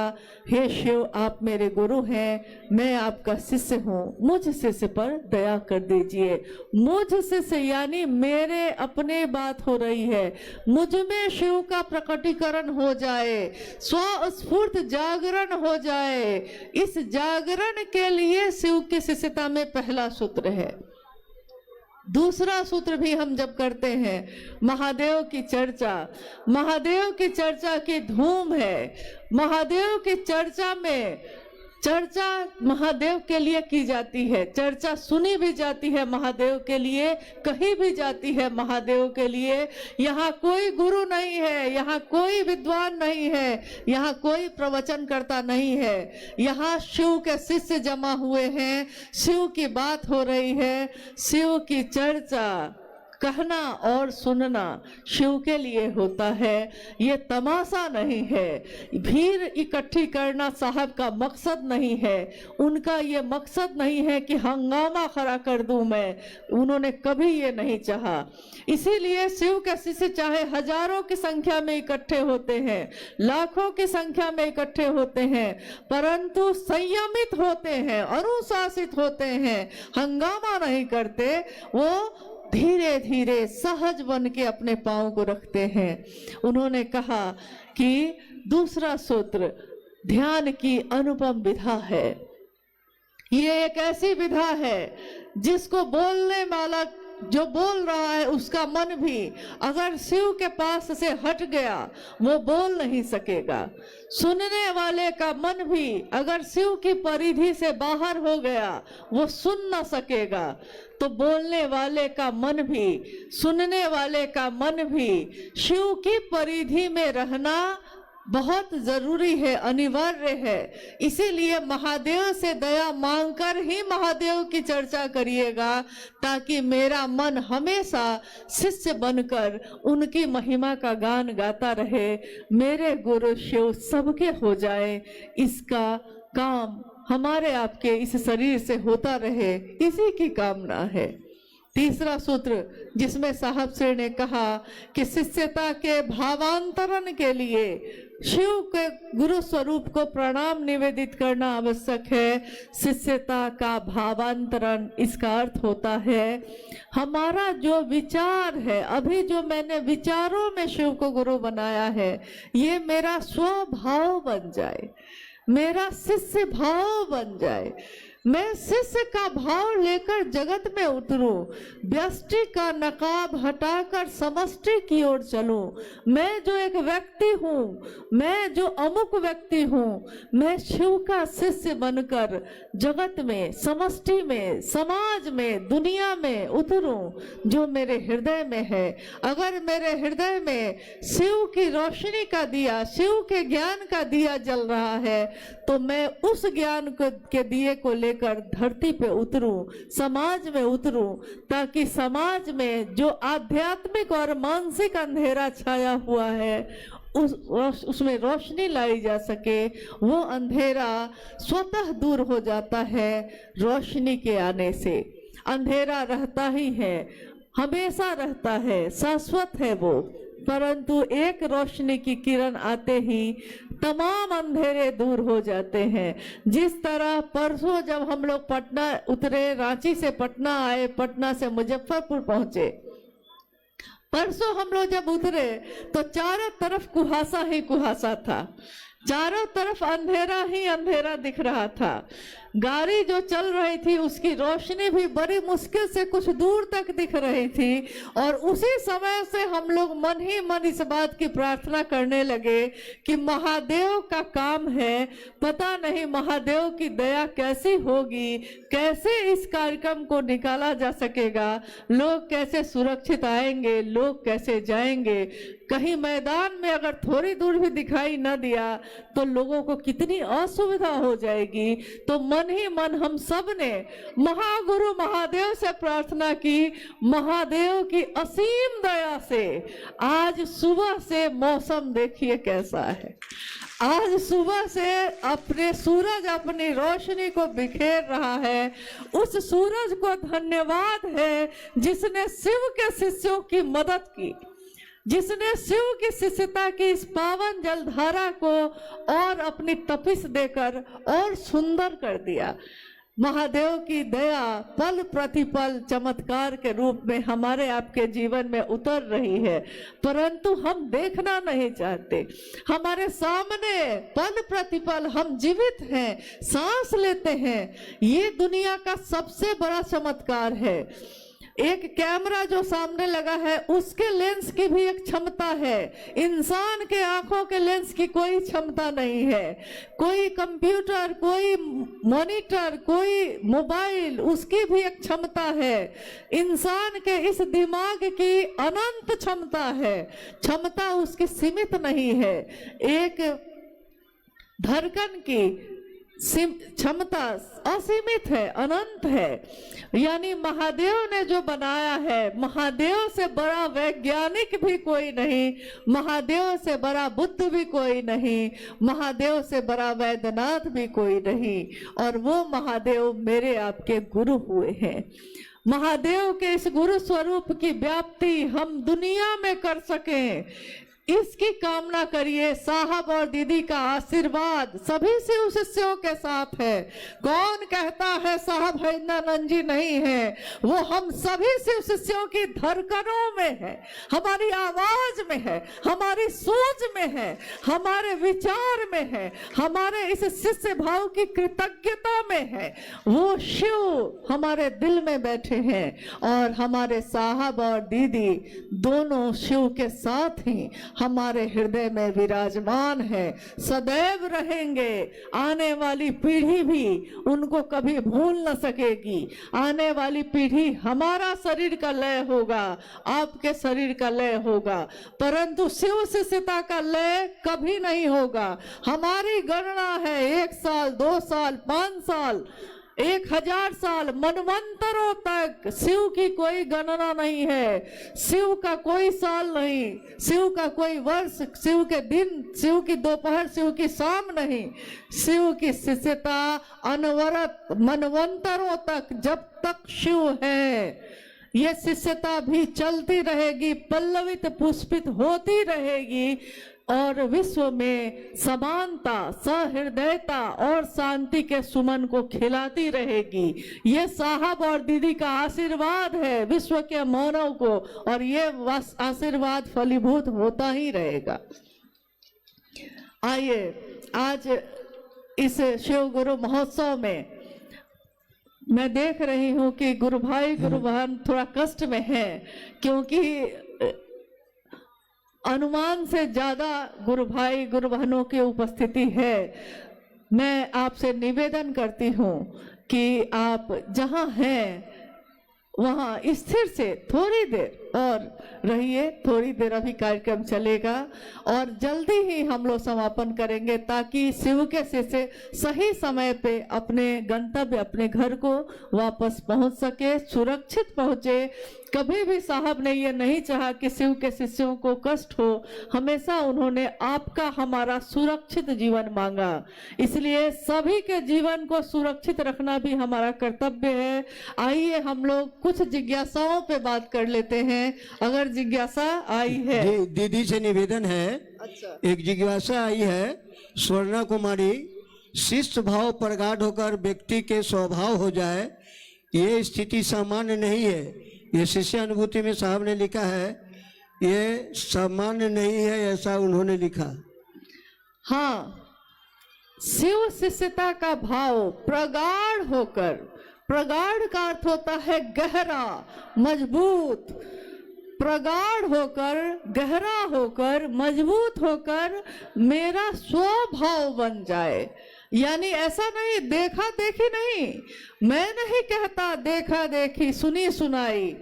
हे शिव आप मेरे गुरु हैं, मैं आपका शिष्य हूँ, मुझ शिष्य पर दया कर दीजिए। मुझ शिष्य यानी मेरे अपने बात हो रही है, मुझ में शिव का प्रकटीकरण हो जाए, स्वस्फूर्त जागरण हो जाए। इस जागरण के लिए शिव की शिष्यता में पहला सूत्र है। दूसरा सूत्र भी हम जब करते हैं, महादेव की चर्चा, महादेव की चर्चा की धूम है, महादेव की चर्चा में चर्चा महादेव के लिए की जाती है, चर्चा सुनी भी जाती है महादेव के लिए, कही भी जाती है महादेव के लिए। यहाँ कोई गुरु नहीं है, यहाँ कोई विद्वान नहीं है, यहाँ कोई प्रवचन करता नहीं है। यहाँ शिव के शिष्य जमा हुए हैं, शिव की बात हो रही है, शिव की चर्चा कहना और सुनना शिव के लिए होता है। ये तमाशा नहीं है, भीड़ इकट्ठी करना साहब का मकसद नहीं है। उनका ये मकसद नहीं है कि हंगामा खड़ा कर दूं मैं, उन्होंने कभी ये नहीं चाहा। इसीलिए शिव के शिष्य चाहे हजारों की संख्या में इकट्ठे होते हैं, लाखों की संख्या में इकट्ठे होते हैं, परंतु संयमित होते हैं, अनुशासित होते हैं, हंगामा नहीं करते। वो धीरे धीरे सहज बन के अपने पांव को रखते हैं। उन्होंने कहा कि दूसरा सूत्र ध्यान की अनुपम विधा है। ये एक ऐसी विधा है जिसको बोलने वाला जो बोल रहा है उसका मन भी अगर शिव के पास से हट गया वो बोल नहीं सकेगा। सुनने वाले का मन भी अगर शिव की परिधि से बाहर हो गया वो सुन न सकेगा। तो बोलने वाले का मन भी, सुनने वाले का मन भी शिव की परिधि में रहना बहुत जरूरी है, अनिवार्य है। इसीलिए महादेव से दया मांगकर ही महादेव की चर्चा करिएगा, ताकि मेरा मन हमेशा शिष्य बनकर उनकी महिमा का गान गाता रहे, मेरे गुरु शिव सबके हो जाए, इसका काम हमारे आपके इस शरीर से होता रहे, इसी की कामना है। तीसरा सूत्र जिसमें साहब श्री ने कहा कि शिष्यता के भावांतरण के लिए शिव के गुरु स्वरूप को प्रणाम निवेदित करना आवश्यक है। शिष्यता का भावांतरण इसका अर्थ होता है हमारा जो विचार है, अभी जो मैंने विचारों में शिव को गुरु बनाया है, ये मेरा स्वभाव बन जाए, मेरा शिष्य भाव बन जाए। मैं शिष्य का भाव लेकर जगत में उतरूं, व्यष्टि का नकाब हटाकर समष्टि की ओर चलूं। मैं जो एक व्यक्ति हूँ, मैं जो अमुक व्यक्ति हूँ, मैं शिव का शिष्य बनकर जगत में, समष्टि में, समाज में, दुनिया में उतरूं जो मेरे हृदय में है। अगर मेरे हृदय में शिव की रोशनी का दिया, शिव के ज्ञान का दिया जल रहा है, तो मैं उस ज्ञान के दिए को लेकर धरती पे उतरूं, समाज में उतरूं, ताकि समाज में जो आध्यात्मिक और मानसिक अंधेरा छाया हुआ है उसमें रोशनी लाई जा सके। वो अंधेरा स्वतः दूर हो जाता है रोशनी के आने से। अंधेरा रहता ही है, हमेशा रहता है, शाश्वत है वो, परंतु एक रोशनी की किरण आते ही तमाम अंधेरे दूर हो जाते हैं। जिस तरह परसों जब हम लोग पटना उतरे, रांची से पटना आए, पटना से मुजफ्फरपुर पहुंचे, परसों हम लोग जब उतरे तो चारों तरफ कुहासा ही कुहासा था, चारों तरफ अंधेरा ही अंधेरा दिख रहा था। गाड़ी जो चल रही थी उसकी रोशनी भी बड़ी मुश्किल से कुछ दूर तक दिख रही थी, और उसी समय से हम लोग मन ही मन इस बात की प्रार्थना करने लगे कि महादेव का काम है, पता नहीं महादेव की दया कैसी होगी, कैसे इस कार्यक्रम को निकाला जा सकेगा, लोग कैसे सुरक्षित आएंगे, लोग कैसे जाएंगे। कहीं मैदान में अगर थोड़ी दूर भी दिखाई न दिया तो लोगों को कितनी असुविधा हो जाएगी। तो मन ही मन हम सब ने महागुरु महादेव से प्रार्थना की, महादेव की असीम दया से आज सुबह से मौसम देखिए कैसा है। आज सुबह से अपने सूरज अपनी रोशनी को बिखेर रहा है। उस सूरज को धन्यवाद है जिसने शिव के शिष्यों की मदद की, जिसने शिव की शिष्यता की इस पावन जलधारा को और अपनी तपिश देकर और सुंदर कर दिया। महादेव की दया पल प्रतिपल चमत्कार के रूप में हमारे आपके जीवन में उतर रही है, परंतु हम देखना नहीं चाहते। हमारे सामने पल प्रतिपल हम जीवित हैं, सांस लेते हैं। ये दुनिया का सबसे बड़ा चमत्कार है। एक कैमरा जो सामने लगा है उसके लेंस की भी एक क्षमता है। इंसान के आंखों के लेंस की कोई क्षमता नहीं है। कोई कंप्यूटर, कोई मॉनिटर, कोई मोबाइल, उसकी भी एक क्षमता है। इंसान के इस दिमाग की अनंत क्षमता है, क्षमता उसकी सीमित नहीं है। एक धड़कन की क्षमता असीमित है, अनंत है। यानी महादेव ने जो बनाया है, महादेव से बड़ा वैज्ञानिक भी कोई नहीं, महादेव से बड़ा बुद्ध भी कोई नहीं, महादेव से बड़ा वैद्यनाथ भी कोई नहीं। और वो महादेव मेरे आपके गुरु हुए हैं। महादेव के इस गुरु स्वरूप की व्याप्ति हम दुनिया में कर सकें, इसकी कामना करिए। साहब और दीदी का आशीर्वाद सभी शिव शिष्यों के साथ है। कौन कहता है साहब हरिंद्रानंद जी नहीं है? वो हम सभी शिव शिष्यों की धड़कनों में है, हमारी आवाज में है, हमारी सोच में है, हमारे विचार में है, हमारे इस शिष्य भाव की कृतज्ञता में है। वो शिव हमारे दिल में बैठे हैं और हमारे साहब और दीदी दोनों शिव के साथ ही हमारे हृदय में विराजमान है, सदैव रहेंगे। आने वाली पीढ़ी भी उनको कभी भूल न सकेगी। आने वाली पीढ़ी, हमारा शरीर का लय होगा, आपके शरीर का लय होगा, परंतु शिव शिष्यता का लय कभी नहीं होगा। हमारी गणना है 1 साल, 2 साल, 5 साल, 1000 साल, मनवंतरों तक शिव की कोई गणना नहीं है। शिव का कोई साल नहीं, शिव का कोई वर्ष, शिव के दिन, शिव की दोपहर, शिव की शाम नहीं। शिव की शिष्यता अनवरत मनवंतरों तक, जब तक शिव है ये शिष्यता भी चलती रहेगी, पल्लवित पुष्पित होती रहेगी और विश्व में समानता, सहृदयता और शांति के सुमन को खिलाती रहेगी। ये साहब और दीदी का आशीर्वाद है विश्व के मानव को, और ये आशीर्वाद फलीभूत होता ही रहेगा। आइए, आज इस शिव गुरु महोत्सव में मैं देख रही हूँ कि गुरु भाई गुरु बहन थोड़ा कष्ट में है, क्योंकि अनुमान से ज्यादा गुरु भाई गुरु बहनों की उपस्थिति है। मैं आपसे निवेदन करती हूँ कि आप जहाँ हैं वहाँ स्थिर से थोड़ी देर और रहिए। थोड़ी देर अभी कार्यक्रम चलेगा और जल्दी ही हम लोग समापन करेंगे, ताकि शिव के शिष्य सही समय पे अपने गंतव्य, अपने घर को वापस पहुंच सके, सुरक्षित पहुंचे। कभी भी साहब ने ये नहीं चाहा कि शिव के शिष्यों को कष्ट हो, हमेशा उन्होंने आपका, हमारा सुरक्षित जीवन मांगा। इसलिए सभी के जीवन को सुरक्षित रखना भी हमारा कर्तव्य है। आइए हम लोग कुछ जिज्ञासाओं पे बात कर लेते हैं, अगर जिज्ञासा आई है। दीदी से निवेदन है। अच्छा, एक जिज्ञासा आई है। स्वर्णा कुमारी, शिष्ट भाव प्रगाढ़ होकर व्यक्ति के स्वभाव हो जाए, ये स्थिति सामान्य नहीं है। ये शिष्य अनुभूति में साहब ने लिखा है, ये सामान्य नहीं है, ऐसा उन्होंने लिखा। हाँ, शिव शिष्यता का भाव प्रगाढ़ होकर, प्रगाढ़ का अर्थ होता है गहरा, मजबूत। प्रगाढ़ होकर, गहरा होकर, मजबूत होकर मेरा स्वभाव बन जाए। यानी ऐसा नहीं देखा देखी नहीं, मैं नहीं कहता देखा देखी सुनी सुनाई,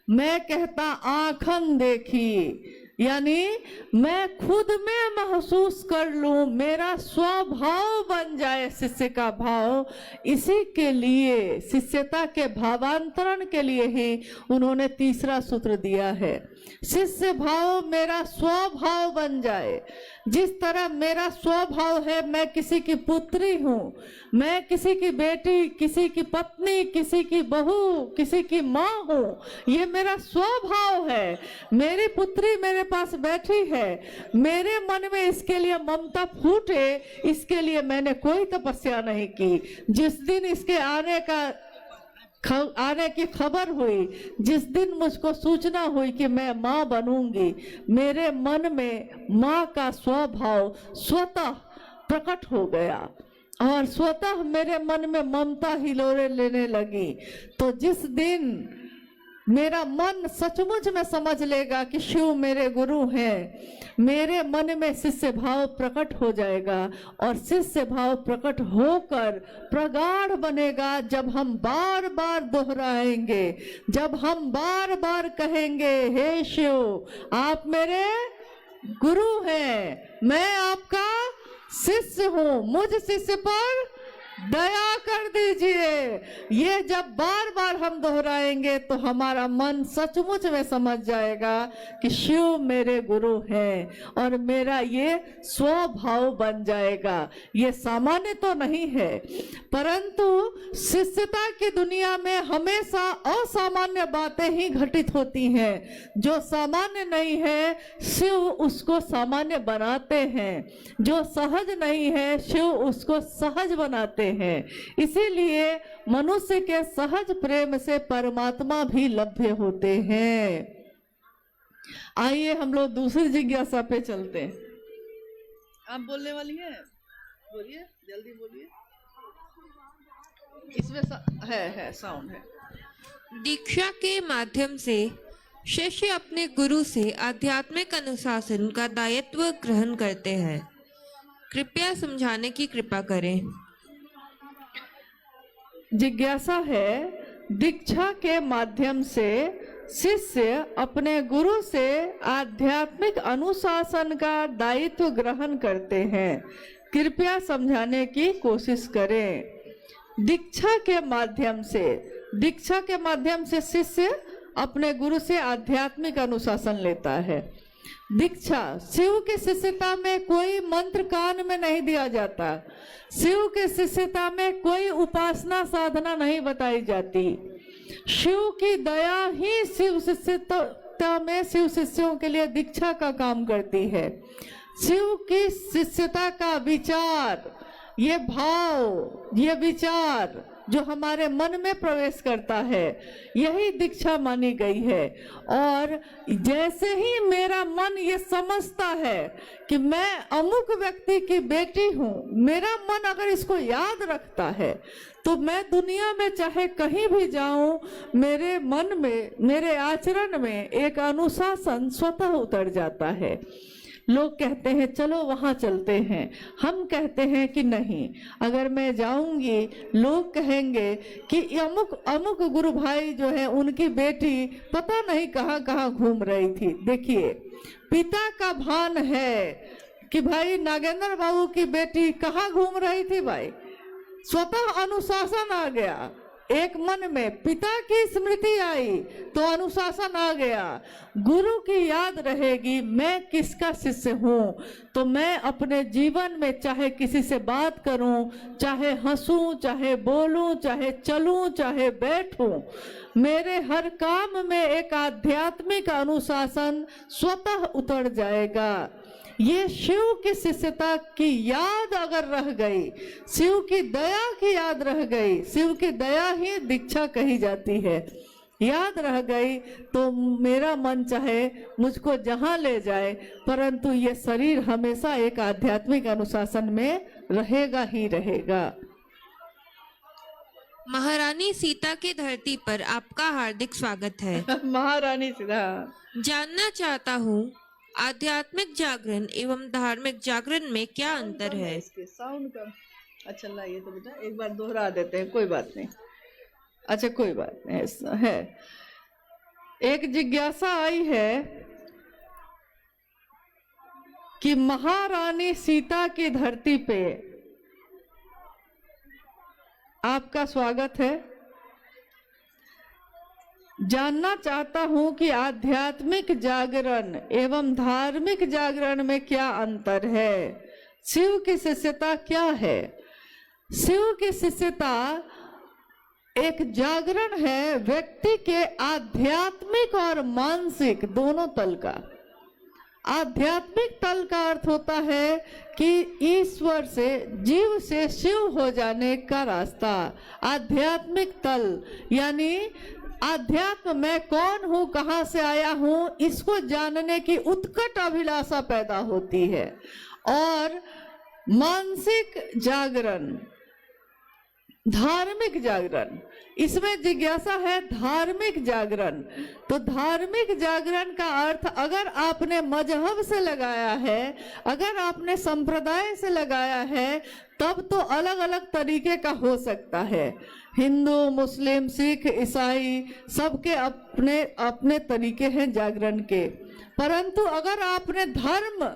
मैं कहता आंखन देखी। यानी मैं खुद में महसूस कर लूं, मेरा स्वभाव बन जाए शिष्य का भाव। इसी के लिए, शिष्यता के भावांतरण के लिए ही उन्होंने तीसरा सूत्र दिया है। शिष्य भाव मेरा स्वभाव बन जाए। जिस तरह मेरा स्वभाव है, मैं किसी की पुत्री हूँ, मैं किसी की बेटी, किसी की पत्नी, किसी की बहू, किसी की माँ हूँ, ये मेरा स्वभाव है। मेरी पुत्री मेरे पास बैठी है, मेरे मन में इसके लिए ममता फूटे, इसके लिए मैंने कोई तपस्या नहीं की। जिस दिन इसके आने की खबर हुई, जिस दिन मुझको सूचना हुई कि मैं माँ बनूंगी, मेरे मन में माँ का स्वभाव स्वतः प्रकट हो गया और स्वतः मेरे मन में ममता हिलोरे लेने लगी। तो जिस दिन मेरा मन सचमुच में समझ लेगा कि शिव मेरे गुरु हैं, मेरे मन में शिष्य भाव प्रकट हो जाएगा और शिष्य भाव प्रकट होकर प्रगाढ़ बनेगा जब हम बार बार दोहराएंगे, जब हम बार बार कहेंगे हे शिव आप मेरे गुरु हैं, मैं आपका शिष्य हूँ, मुझ शिष्य पर दया कर दीजिए। ये जब बार बार हम दोहराएंगे तो हमारा मन सचमुच में समझ जाएगा कि शिव मेरे गुरु हैं और मेरा ये स्वभाव बन जाएगा। ये सामान्य तो नहीं है, परंतु शिष्यता की दुनिया में हमेशा असामान्य बातें ही घटित होती हैं। जो सामान्य नहीं है शिव उसको सामान्य बनाते हैं, जो सहज नहीं है शिव उसको सहज बनाते हैं। इसीलिए मनुष्य के सहज प्रेम से परमात्मा भी लभ्य होते हैं। आइए हम लोग दूसरी जिज्ञासा पे चलते हैं। आप बोलने वाली हैं, बोलिए, जल्दी बोलिए। इसमें है साउंड है। दीक्षा के माध्यम से शिष्य अपने गुरु से आध्यात्मिक अनुशासन का दायित्व ग्रहण करते हैं। कृपया समझाने की कृपा करें। जिज्ञासा है, दीक्षा के माध्यम से शिष्य अपने गुरु से आध्यात्मिक अनुशासन का दायित्व ग्रहण करते हैं। कृपया समझाने की कोशिश करें। दीक्षा के माध्यम से शिष्य अपने गुरु से आध्यात्मिक अनुशासन लेता है। दीक्षा, शिव की शिष्यता में कोई मंत्र कान में नहीं दिया जाता, शिव की शिष्यता में कोई उपासना साधना नहीं बताई जाती। शिव की दया ही शिव शिष्यता में शिव शिष्यों के लिए दीक्षा का काम करती है। शिव की शिष्यता का विचार, ये भाव, ये विचार जो हमारे मन में प्रवेश करता है, यही दीक्षा मानी गई है। और जैसे ही मेरा मन ये समझता है कि मैं अमुक व्यक्ति की बेटी हूँ, मेरा मन अगर इसको याद रखता है तो मैं दुनिया में चाहे कहीं भी जाऊं, मेरे मन में, मेरे आचरण में एक अनुशासन स्वतः उतर जाता है। लोग कहते हैं चलो वहाँ चलते हैं, हम कहते हैं कि नहीं, अगर मैं जाऊंगी लोग कहेंगे कि अमुक अमुक गुरु भाई जो है उनकी बेटी पता नहीं कहाँ कहाँ घूम रही थी। देखिए, पिता का भान है कि भाई नागेंद्र बाबू की बेटी कहाँ घूम रही थी, भाई स्वतः अनुशासन आ गया। एक मन में पिता की स्मृति आई तो अनुशासन आ गया। गुरु की याद रहेगी मैं किसका शिष्य हूँ, तो मैं अपने जीवन में चाहे किसी से बात करूँ, चाहे हंसूं, चाहे बोलूं, चाहे चलूं, चाहे बैठूं, मेरे हर काम में एक आध्यात्मिक अनुशासन स्वतः उतर जाएगा। ये शिव की शिष्यता की याद अगर रह गई, शिव की दया की याद रह गई, शिव की दया ही दीक्षा कही जाती है, याद रह गई तो मेरा मन चाहे मुझको जहां ले जाए, परंतु ये शरीर हमेशा एक आध्यात्मिक अनुशासन में रहेगा ही रहेगा। महारानी सीता की धरती पर आपका हार्दिक स्वागत है। महारानी सीता, जानना चाहता हूँ आध्यात्मिक जागरण एवं धार्मिक जागरण में क्या अंतर है? इसके साउंड का अच्छा लाइए तो बेटा एक बार दोहरा देते हैं, कोई बात नहीं। अच्छा कोई बात नहीं, ऐसा है। एक जिज्ञासा आई है कि महारानी सीता की धरती पे आपका स्वागत है। जानना चाहता हूं कि आध्यात्मिक जागरण एवं धार्मिक जागरण में क्या अंतर है, शिव की शिष्यता क्या है। शिव की शिष्यता एक जागरण है व्यक्ति के आध्यात्मिक और मानसिक दोनों तल का। आध्यात्मिक तल का अर्थ होता है कि ईश्वर से, जीव से शिव हो जाने का रास्ता। आध्यात्मिक तल यानी आध्यात्म मैं कौन हूँ, कहाँ से आया हूँ, इसको जानने की उत्कट अभिलाषा पैदा होती है। और मानसिक जागरण धार्मिक जागरण, इसमें जिज्ञासा है धार्मिक जागरण। तो धार्मिक जागरण का अर्थ अगर आपने मजहब से लगाया है, अगर आपने संप्रदाय से लगाया है, तब तो अलग अलग तरीके का हो सकता है। हिंदू, मुस्लिम, सिख, ईसाई सबके अपने अपने तरीके हैं जागरण के। परंतु अगर आपने धर्म,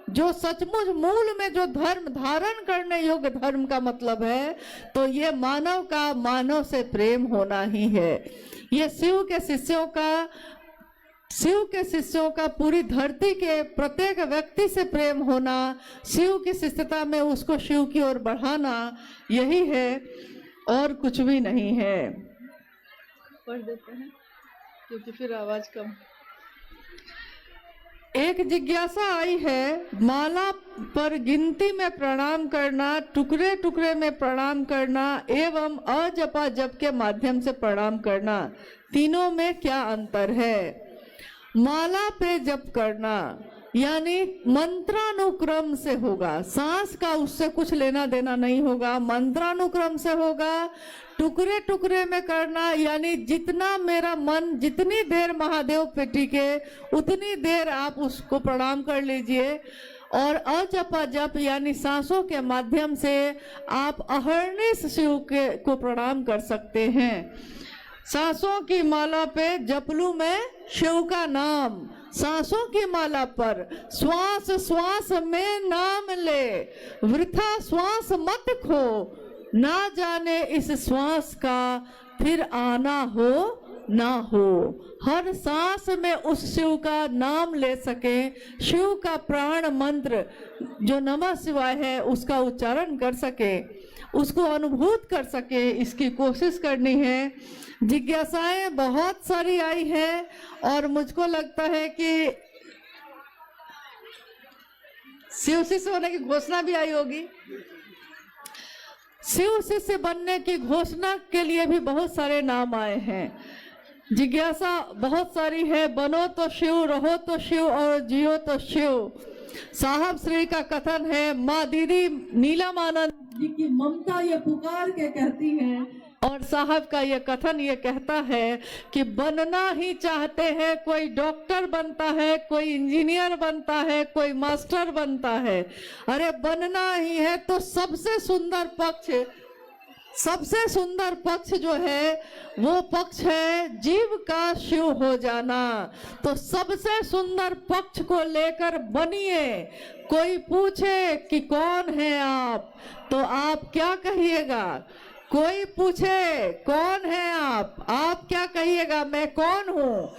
जो सचमुच मूल में जो धर्म धारण करने योग्य धर्म का मतलब है, तो ये मानव का मानव से प्रेम होना ही है। ये शिव के शिष्यों का पूरी धरती के प्रत्येक व्यक्ति से प्रेम होना, शिव की शिष्यता में उसको शिव की ओर बढ़ाना, यही है और कुछ भी नहीं है। पढ़ देते हैं क्योंकि फिर आवाज कम। एक जिज्ञासा आई है, माला पर गिनती में प्रणाम करना, टुकड़े टुकड़े में प्रणाम करना एवं अजपा जप के माध्यम से प्रणाम करना, तीनों में क्या अंतर है? माला पे जप करना यानी मंत्रानुक्रम से होगा, सांस का उससे कुछ लेना देना नहीं होगा, मंत्रानुक्रम से होगा। टुकड़े टुकड़े में करना यानी जितना मेरा मन जितनी देर महादेव पे टिके उतनी देर आप उसको प्रणाम कर लीजिए। और अजपा जप यानी सांसों के माध्यम से आप अहर्निश शिव को प्रणाम कर सकते हैं। सांसों की माला पे जपलू में शिव का नाम, सांसों की माला पर श्वास श्वास में नाम ले, वृथा श्वास मत खो, ना जाने इस श्वास का फिर आना हो ना हो। हर सांस में उस शिव का नाम ले सके, शिव का प्राण मंत्र जो नमः शिवाय है उसका उच्चारण कर सके, उसको अनुभूत कर सके, इसकी कोशिश करनी है। जिज्ञासाएं बहुत सारी आई है और मुझको लगता है कि शिव शिष्य होने की घोषणा भी आई होगी। शिव शिष्य बनने की घोषणा के लिए भी बहुत सारे नाम आए हैं। जिज्ञासा बहुत सारी है, बनो तो शिव, रहो तो शिव और जियो तो शिव। साहब श्री का कथन है, माँ दीदी नीलमानंद जी की ममता ये पुकार के कहती है, और साहब का ये कथन ये कहता है कि बनना ही चाहते हैं, कोई डॉक्टर बनता है, कोई इंजीनियर बनता है, कोई मास्टर बनता है। अरे बनना ही है तो सबसे सुंदर पक्ष जो है वो पक्ष है जीव का शिव हो जाना। तो सबसे सुंदर पक्ष को लेकर बनिए। कोई पूछे कि कौन है आप, तो आप क्या कहिएगा? कोई पूछे कौन है आप क्या कहिएगा? मैं कौन हूँ?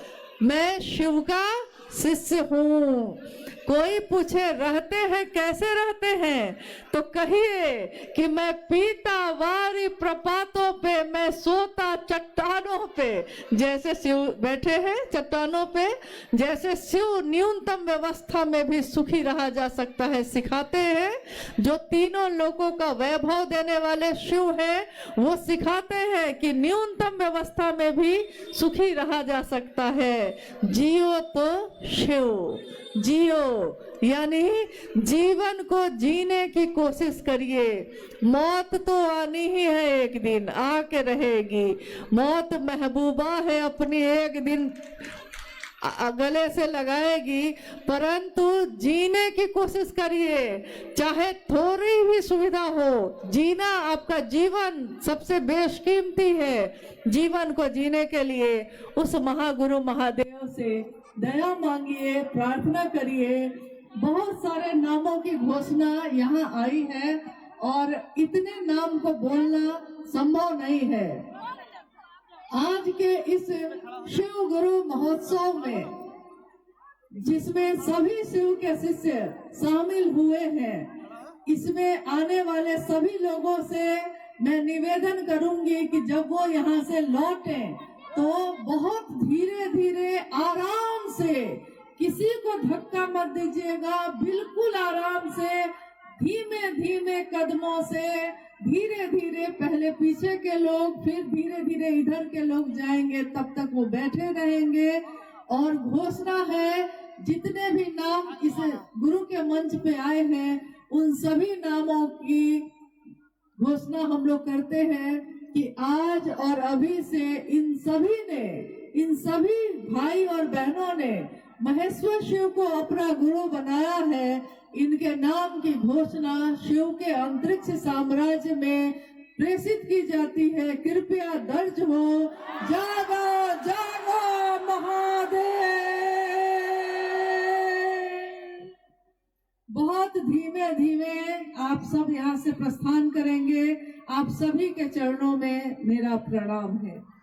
मैं शिव का शिष्य हूँ। कोई पूछे रहते हैं कैसे रहते हैं, तो कहिए कि मैं पीता वारी प्रपातों पे, मैं सोता चट्टानों पे। जैसे शिव बैठे हैं चट्टानों पे, जैसे शिव न्यूनतम व्यवस्था में भी सुखी रहा जा सकता है सिखाते हैं। जो तीनों लोगों का वैभव देने वाले शिव हैं, वो सिखाते हैं कि न्यूनतम व्यवस्था में भी सुखी रहा जा सकता है। जियो तो शिव, जियो यानी जीवन को जीने की कोशिश करिए। मौत तो आनी ही है, एक दिन आके रहेगी। मौत महबूबा है, अपनी एक दिन गले से लगाएगी, परंतु जीने की कोशिश करिए। चाहे थोड़ी भी सुविधा हो, जीना आपका जीवन सबसे बेशकीमती है। जीवन को जीने के लिए उस महागुरु महादेव से दया मांगिए, प्रार्थना करिए। बहुत सारे नामों की घोषणा यहाँ आई है और इतने नाम को बोलना संभव नहीं है। आज के इस शिव गुरु महोत्सव में, जिसमें सभी शिव के शिष्य शामिल हुए हैं, इसमें आने वाले सभी लोगों से मैं निवेदन करूंगी कि जब वो यहाँ से लौटें तो बहुत धीरे धीरे आराम से, किसी को धक्का मत दीजिएगा, बिल्कुल आराम से, धीमे धीमे कदमों से, धीरे धीरे पहले पीछे के लोग, फिर धीरे धीरे इधर के लोग जाएंगे, तब तक वो बैठे रहेंगे। और घोषणा है, जितने भी नाम इस गुरु के मंच पे आए हैं, उन सभी नामों की घोषणा हम लोग करते हैं कि आज और अभी से इन सभी भाई और बहनों ने महेश्वर शिव को अपना गुरु बनाया है। इनके नाम की घोषणा शिव के अंतरिक्ष साम्राज्य में प्रेषित की जाती है। कृपया दर्ज हो, जागो जागो महादेव। बहुत धीमे धीमे आप सब यहाँ से प्रस्थान करेंगे। आप सभी के चरणों में मेरा प्रणाम है।